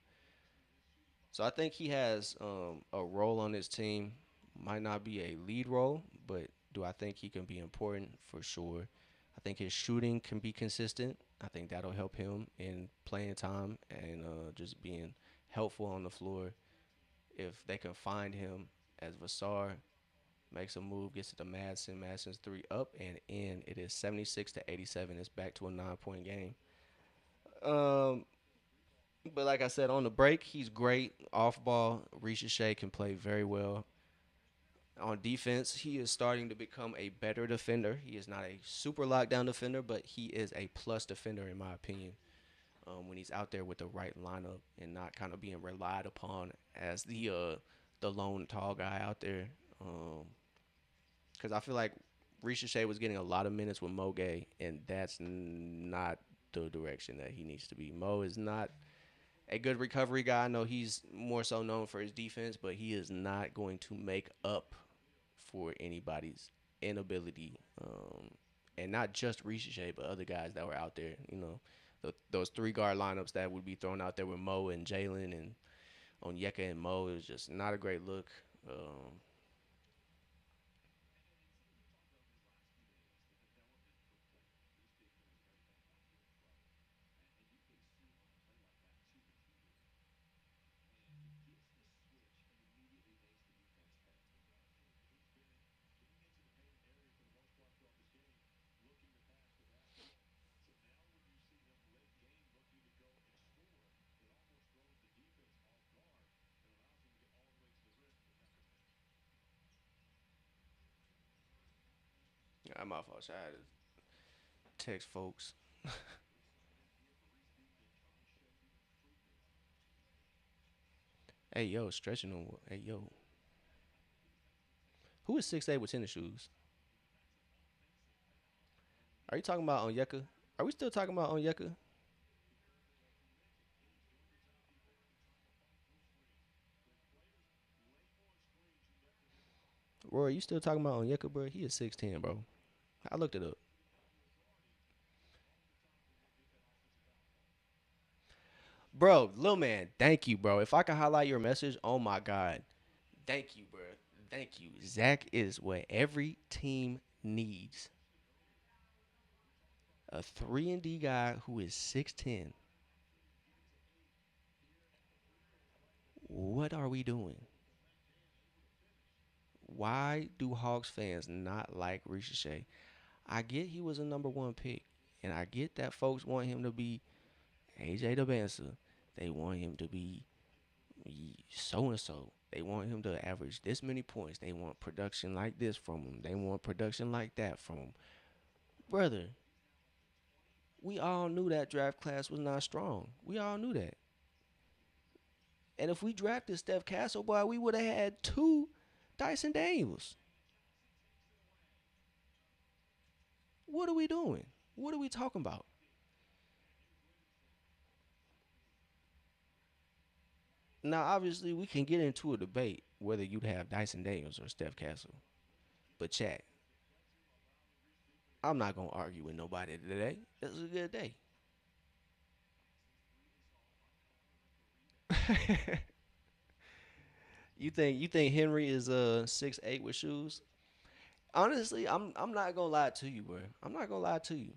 So I think he has a role on this team. Might not be a lead role, but do I think he can be important for sure? I think his shooting can be consistent. I think that'll help him in playing time and just being helpful on the floor. If they can find him as Vassar makes a move, gets it to Madsen. Madsen's three up and in. It is 76-87. It's back to a 9 point game. Um, but like I said, on the break, he's great. Off ball, Risha can play very well. On defense, he is starting to become a better defender. He is not a super lockdown defender, but he is a plus defender in my opinion. When he's out there with the right lineup and not kind of being relied upon as the lone tall guy out there. Because I feel like Risha was getting a lot of minutes with Mo Gay, and that's not the direction that he needs to be. Mo is not a good recovery guy. I know he's more so known for his defense, but he is not going to make up for anybody's inability, and not just Risha, but other guys that were out there. Those three guard lineups that would be thrown out there with Mo and Jalen and Onyeka and Mo. It was just not a great look. Um, I'm off. I had to text folks. Hey yo, stretching on. Hey yo, who is 6'8" with tennis shoes? Are you talking about Onyeka? Are we still talking about Onyeka? Roy, you still talking about Onyeka, bro? He is 6'10", bro. I looked it up. Bro, little man, thank you, bro. If I can highlight your message, oh my God. Thank you, bro. Thank you. Zach is what every team needs. A 3 and D guy who is 6'10". What are we doing? Why do Hawks fans not like Ricochet? I get he was a number one pick, and I get that folks want him to be AJ DeBansa. They want him to be so and so. They want him to average this many points. They want production like this from him. They want production like that from him. Brother, we all knew that draft class was not strong. We all knew that. And if we drafted Steph Castle, boy, we would have had two Dyson Daniels. What are we doing? What are we talking about? Now, obviously, we can get into a debate, whether you'd have Dyson Daniels or Steph Castle. But chat, I'm not gonna argue with nobody today. It was a good day. You think Henry is 6'8" with shoes? Honestly, I'm not gonna lie to you, bro. I'm not gonna lie to you.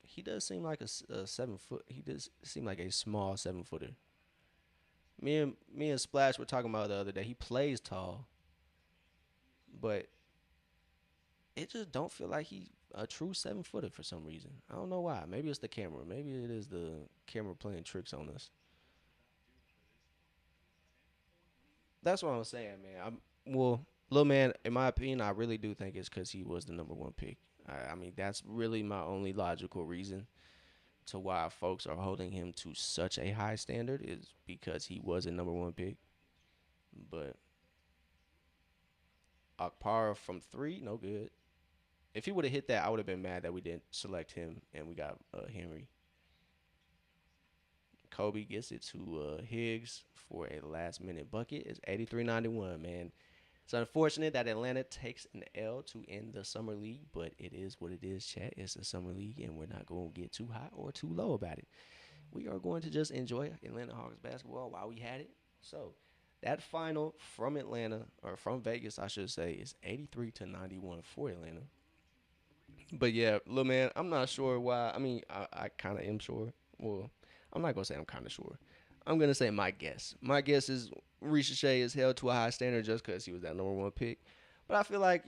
He does seem like a 7 foot. He does seem like a small 7 footer. Me and Splash were talking about the other day. He plays tall, but it just don't feel like he a true 7 footer for some reason. I don't know why. Maybe it's the camera. Maybe it is the camera playing tricks on us. That's what I'm saying, man. Well, little man. In my opinion, I really do think it's because he was the number one pick. I mean, that's really my only logical reason to why folks are holding him to such a high standard is because he was a number one pick. But Akpara from three, no good. If he would have hit that, I would have been mad that we didn't select him and we got Henry. Kobe gets it to Higgs for a last minute bucket. It's 83-91, man. It's unfortunate that Atlanta takes an L to end the summer league, but it is what it is, chat. It's a summer league, and we're not going to get too high or too low about it. We are going to just enjoy Atlanta Hawks basketball while we had it. So that final from Atlanta, or from Vegas, I should say, is 83-91 for Atlanta. But yeah, little man, I'm not sure why. I mean, I kind of am sure. Well, I'm not gonna say I'm kind of sure. I'm gonna say my guess. My guess is Risha Shea is held to a high standard just because he was that number one pick. But I feel like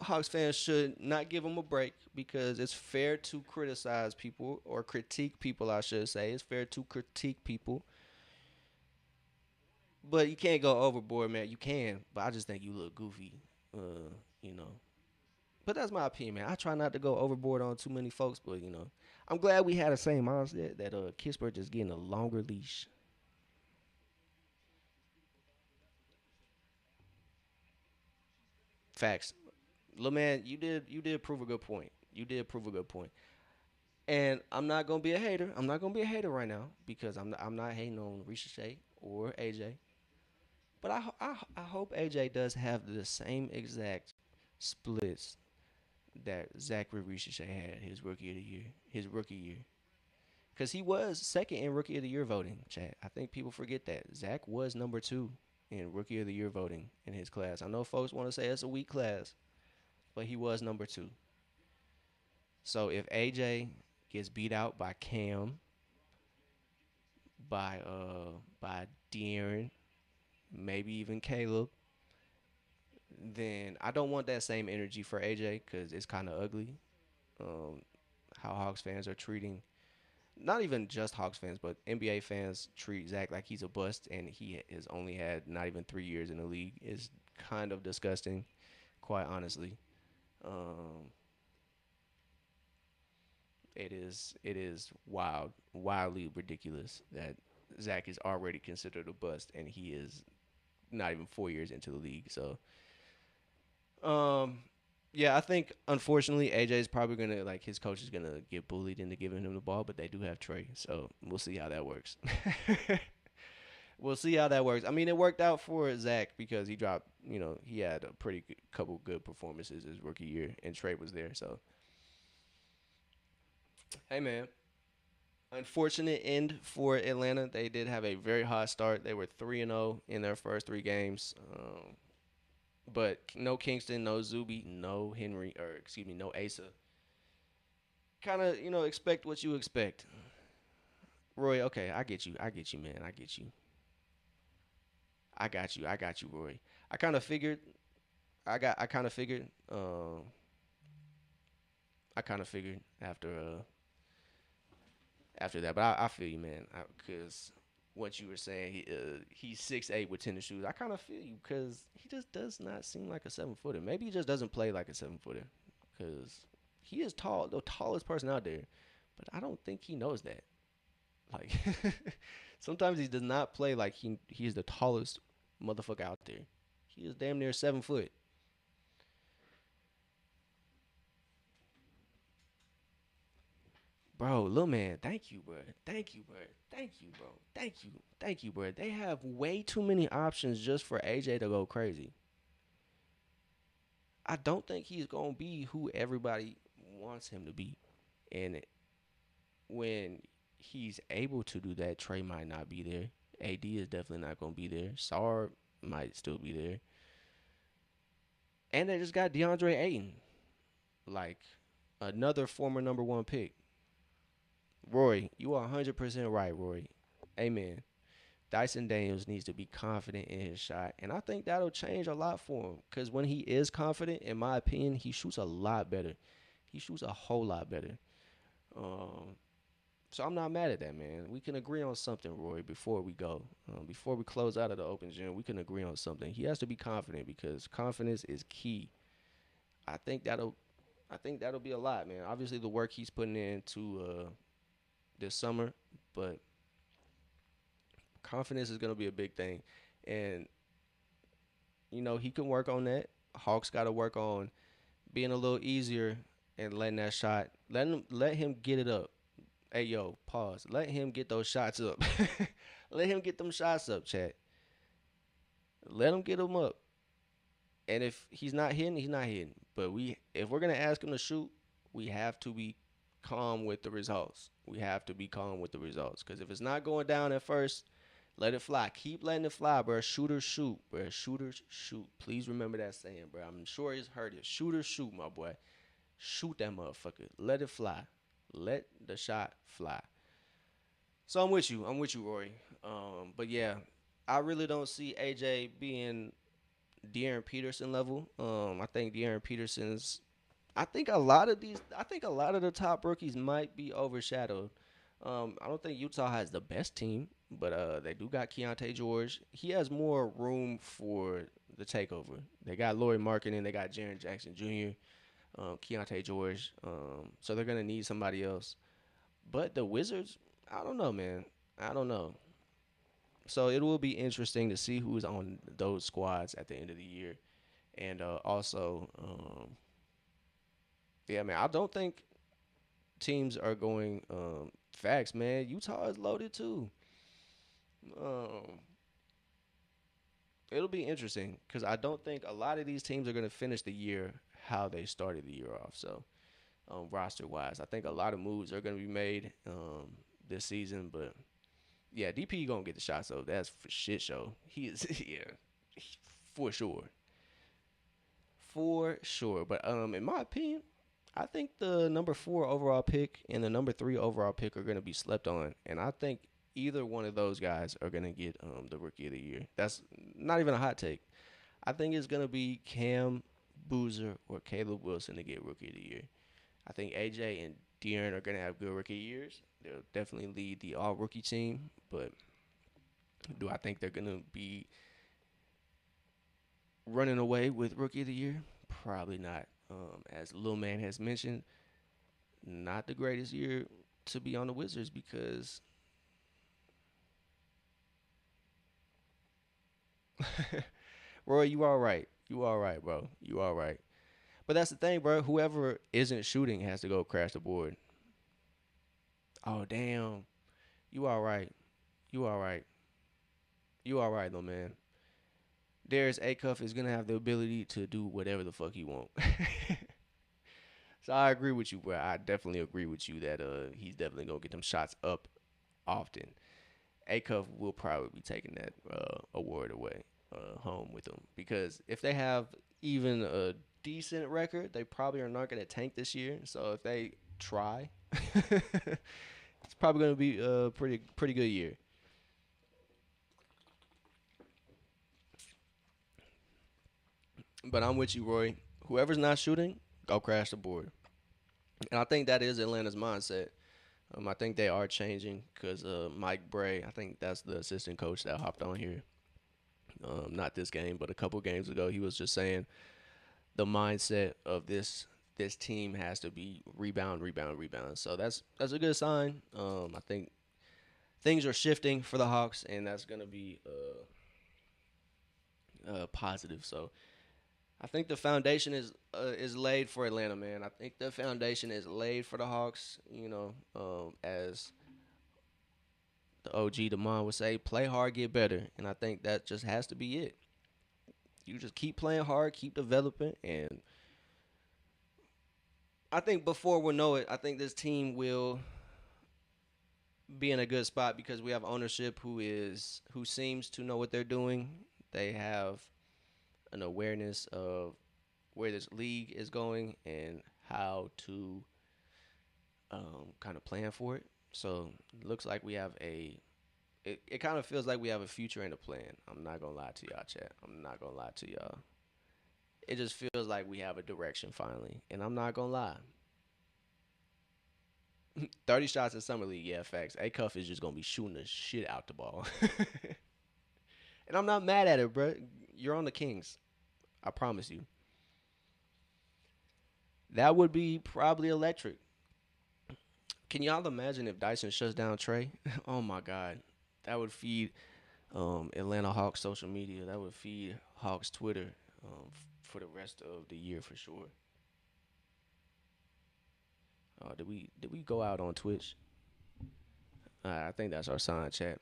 Hawks fans should not give him a break because it's fair to criticize people or critique people. I should say it's fair to critique people, but you can't go overboard, man. You can, but I just think you look goofy. You know, but that's my opinion, man. I try not to go overboard on too many folks, but I'm glad we had the same mindset that Kispert just getting a longer leash. Facts, little man. You did prove a good point. You did prove a good point. And I'm not gonna be a hater. I'm not gonna be a hater right now because I'm not hating on Risha Shea or AJ. But I hope AJ does have the same exact splits that Zachary Risha Shea had his rookie of the year, his rookie year. Because he was second in Rookie of the Year voting, chat. I think people forget that. Zach was number two in Rookie of the Year voting in his class. I know folks want to say it's a weak class, but he was number two. So if AJ gets beat out by Cam, by De'Aaron, maybe even Caleb, then I don't want that same energy for AJ because it's kind of ugly. Um, how Hawks fans are treating not even just Hawks fans, but NBA fans treat Zach like he's a bust, and he has only had not even 3 years in the league. Is kind of disgusting, quite honestly. Um, it is wildly ridiculous that Zach is already considered a bust, and he is not even 4 years into the league. So, um, yeah, I think unfortunately AJ is probably gonna like his coach is gonna get bullied into giving him the ball, but they do have Trey, so we'll see how that works. We'll see how that works. I mean, it worked out for Zach because he dropped. He had a pretty good, couple good performances his rookie year, and Trey was there. So, hey man, unfortunate end for Atlanta. They did have a very hot start. They were 3-0 in their first three games. But no Kingston, no Zuby, no Henry, or excuse me, no Asa. Kind of, expect what you expect. Roy, okay, I get you. I get you, man. I get you. I got you. I got you, Roy. I kind of figured. I kind of figured. I kind of figured after that, but I feel you, man. Because what you were saying, he's 6'8" with tennis shoes. I kind of feel you because he just does not seem like a 7 footer. Maybe he just doesn't play like a 7 footer because he is tall, the tallest person out there. But I don't think he knows that. Like sometimes he does not play like he is the tallest motherfucker out there. He is damn near 7 foot. Bro, little man, thank you, bro. Thank you, bro. Thank you, bro. Thank you. Thank you, bro. They have way too many options just for AJ to go crazy. I don't think he's going to be who everybody wants him to be. And when he's able to do that, Trey might not be there. AD is definitely not going to be there. Sar might still be there. And they just got DeAndre Ayton, like another former number one pick. Roy, you are 100% right, Roy. Amen. Dyson Daniels needs to be confident in his shot, and I think that'll change a lot for him. Because when he is confident, in my opinion, he shoots a lot better. He shoots a whole lot better. Um, so I'm not mad at that, man. We can agree on something, Roy, before we go. Before we close out of the open gym, we can agree on something. He has to be confident because confidence is key. I think that'll I think that'll be a lot, man. Obviously the work he's putting into this summer, but confidence is gonna be a big thing. And he can work on that. Hawks gotta work on being a little easier and letting that shot let him get it up. Hey yo, pause. Let him get those shots up. Let him get them shots up, chat. Let him get them up. And if he's not hitting, he's not hitting. But if we're gonna ask him to shoot, we have to be calm with the results. We have to be calm with the results. Because if it's not going down at first, let it fly. Keep letting it fly, bro. Shooters shoot, bro. Shooters shoot. Please remember that saying, bro. I'm sure it's heard it. Shooters shoot, my boy. Shoot that motherfucker. Let it fly. Let the shot fly. So I'm with you. I'm with you, Rory. But yeah, I really don't see AJ being De'Aaron Peterson level. I think De'Aaron Peterson's. I think a lot of the top rookies might be overshadowed. I don't think Utah has the best team, but they do got Keontae George. He has more room for the takeover. They got Lauri Markkinen, they got Jaren Jackson Jr., Keontae George. So they're gonna need somebody else. But the Wizards, I don't know, man. I don't know. So it will be interesting to see who's on those squads at the end of the year, and also, yeah, man. I don't think teams are going. Facts, man. Utah is loaded too. Um, it'll be interesting because I don't think a lot of these teams are going to finish the year how they started the year off. So, roster wise, I think a lot of moves are going to be made this season. But yeah, DP gonna get the shot. So that's for shit show. He is yeah, for sure, for sure. But in my opinion, I think the number 4 overall pick and the number 3 overall pick are going to be slept on, and I think either one of those guys are going to get the rookie of the year. That's not even a hot take. I think it's going to be Cam, Boozer, or Caleb Wilson to get rookie of the year. I think AJ and De'Aaron are going to have good rookie years. They'll definitely lead the all rookie team, but do I think they're going to be running away with rookie of the year? Probably not. As Lil Man has mentioned, not the greatest year to be on the Wizards because Roy, you all right. You all right, bro. You all right. But that's the thing, bro. Whoever isn't shooting has to go crash the board. Oh damn. You all right. You all right. You all right, though, man. Darius Acuff is gonna have the ability to do whatever the fuck he want. So I agree with you, bro. I definitely agree with you that he's definitely gonna get them shots up often. Acuff will probably be taking that award away home with them because if they have even a decent record, they probably are not gonna tank this year. So if they try, it's probably gonna be a pretty good year. But I'm with you, Roy. Whoever's not shooting, go crash the board. And I think that is Atlanta's mindset. I think they are changing because Mike Bray, I think that's the assistant coach that hopped on here. Not this game, but a couple games ago, he was just saying the mindset of this team has to be rebound, rebound, rebound. So that's a good sign. I think things are shifting for the Hawks, and that's gonna be positive. So I think the foundation is laid for Atlanta, man. I think the foundation is laid for the Hawks. As the OG Demond would say, play hard, get better, and I think that just has to be it. You just keep playing hard, keep developing, and I think before we know it, I think this team will be in a good spot because we have ownership who seems to know what they're doing. They have an awareness of where this league is going and how to kind of plan for it. So it looks like we have it kind of feels like we have a future and a plan. I'm not gonna lie to y'all, chat. I'm not gonna lie to y'all. It just feels like we have a direction finally, and I'm not gonna lie. 30 shots in summer league, yeah, facts. A Cuff is just gonna be shooting the shit out the ball, and I'm not mad at it, bro. You're on the Kings, I promise you. That would be probably electric. Can y'all imagine if Dyson shuts down Trey? Oh my God, that would feed Atlanta Hawks social media. That would feed Hawks Twitter for the rest of the year for sure. Did we go out on Twitch? I think that's our sign chat.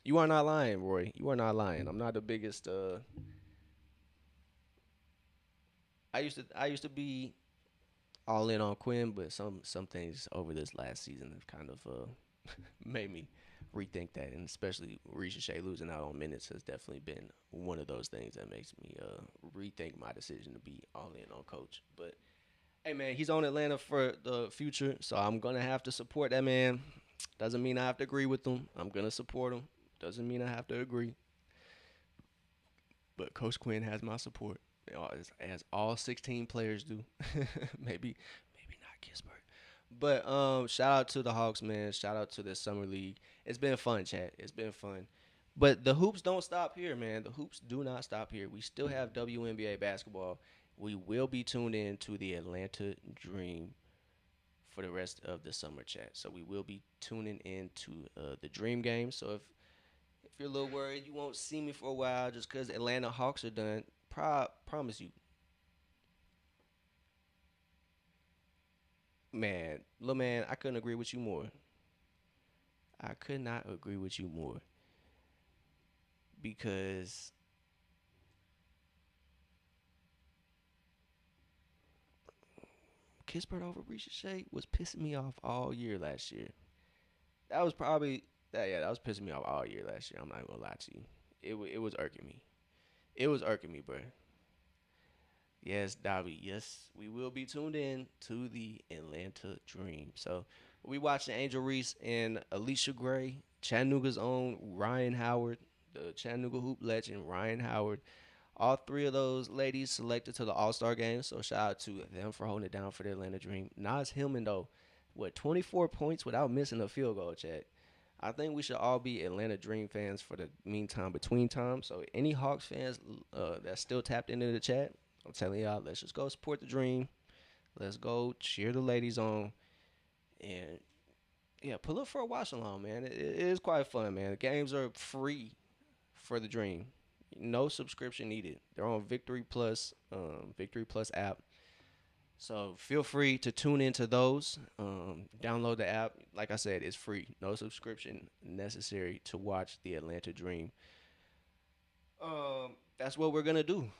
You are not lying, Roy. You are not lying. I'm not the biggest. I used to be all in on Quinn, but some things over this last season have kind of made me rethink that, and especially Risha Shea losing out on minutes has definitely been one of those things that makes me rethink my decision to be all in on Coach. But hey, man, he's on Atlanta for the future, so I'm gonna have to support that man. Doesn't mean I have to agree with him. I'm gonna support him. Doesn't mean I have to agree. But Coach Quinn has my support, as all 16 players do. maybe not Kingsburg. But shout out to the Hawks, man. Shout out to the summer league. It's been fun, chat. It's been fun. But the hoops don't stop here, man. The hoops do not stop here. We still have WNBA basketball. We will be tuned in to the Atlanta Dream for the rest of the summer, chat. So we will be tuning in to the Dream game. So if you're a little worried, you won't see me for a while just because Atlanta Hawks are done. Promise you, man, little man, I couldn't agree with you more. I could not agree with you more because Kispert over Risha Shea was pissing me off all year last year. That was probably that was pissing me off all year last year. I'm not gonna lie to you. It was irking me. It was irking me, bro. Yes, Dobby. Yes, we will be tuned in to the Atlanta Dream. So we watching Angel Reese and Alicia Gray, Chattanooga's own Ryan Howard, the Chattanooga hoop legend Ryan Howard. All three of those ladies selected to the All Star game. So shout out to them for holding it down for the Atlanta Dream. Nas Hillman though, 24 points without missing a field goal, Chat. I think we should all be Atlanta Dream fans for the meantime, between time. So any Hawks fans that's still tapped into the chat, I'm telling y'all, let's just go support the Dream. Let's go cheer the ladies on, and yeah, pull up for a watch along, man. It is quite fun, man. The games are free for the Dream. No subscription needed. They're on Victory Plus app. So feel free to tune into those. Download the app. Like I said, it's free. No subscription necessary to watch the Atlanta Dream. That's what we're gonna do.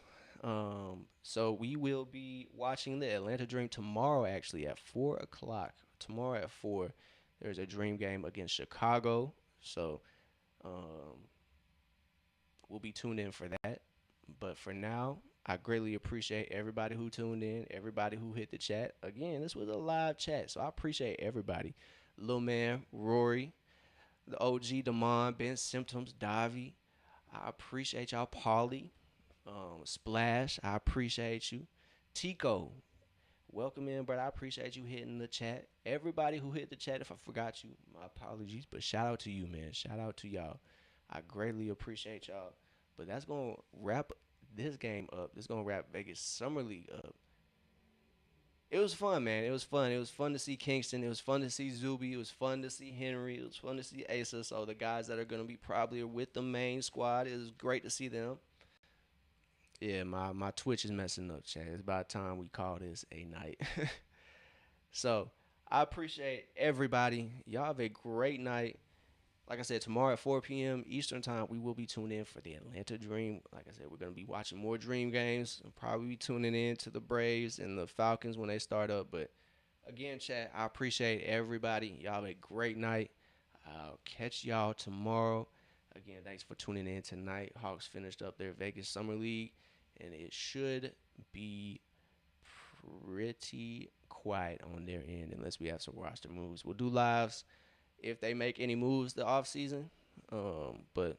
So we will be watching the Atlanta Dream tomorrow, actually at 4 o'clock. Tomorrow at 4, there's a Dream game against Chicago. So um, we'll be tuned in for that. But for now, I greatly appreciate everybody who tuned in, everybody who hit the chat. Again, this was a live chat, so I appreciate everybody. Lil Man, Rory, the OG, Damon, Ben Symptoms, Davi. I appreciate y'all, Paulie, Splash. I appreciate you, Tico. Welcome in, brother. I appreciate you hitting the chat. Everybody who hit the chat, if I forgot you, my apologies. But shout out to you, man. Shout out to y'all. I greatly appreciate y'all. But that's gonna wrap this game up. This gonna wrap Vegas Summer League up. It was fun, man. It was fun. It was fun to see Kingston. It was fun to see Zuby. It was fun to see Henry. It was fun to see Asa. So the guys that are gonna be probably with the main squad, it was great to see them. Yeah, my Twitch is messing up, Chad. It's about time we call this a night. So I appreciate everybody. Y'all have a great night. Like I said, tomorrow at 4 p.m. Eastern time, we will be tuning in for the Atlanta Dream. Like I said, we're going to be watching more Dream games. I'll probably be tuning in to the Braves and the Falcons when they start up. But again, chat, I appreciate everybody. Y'all have a great night. I'll catch y'all tomorrow. Again, thanks for tuning in tonight. Hawks finished up their Vegas Summer League, and it should be pretty quiet on their end unless we have some roster moves. We'll do lives if they make any moves the off season. But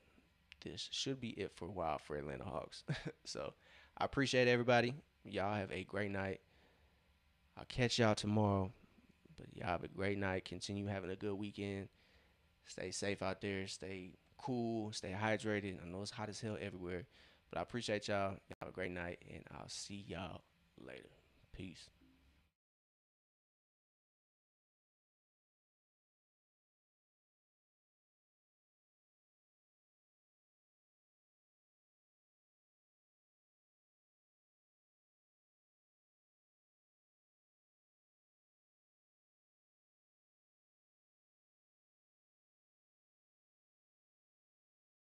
this should be it for a while for Atlanta Hawks. So I appreciate everybody. Y'all have a great night. I'll catch y'all tomorrow. But y'all have a great night. Continue having a good weekend. Stay safe out there. Stay cool. Stay hydrated. I know it's hot as hell everywhere. But I appreciate y'all. Y'all have a great night. And I'll see y'all later. Peace.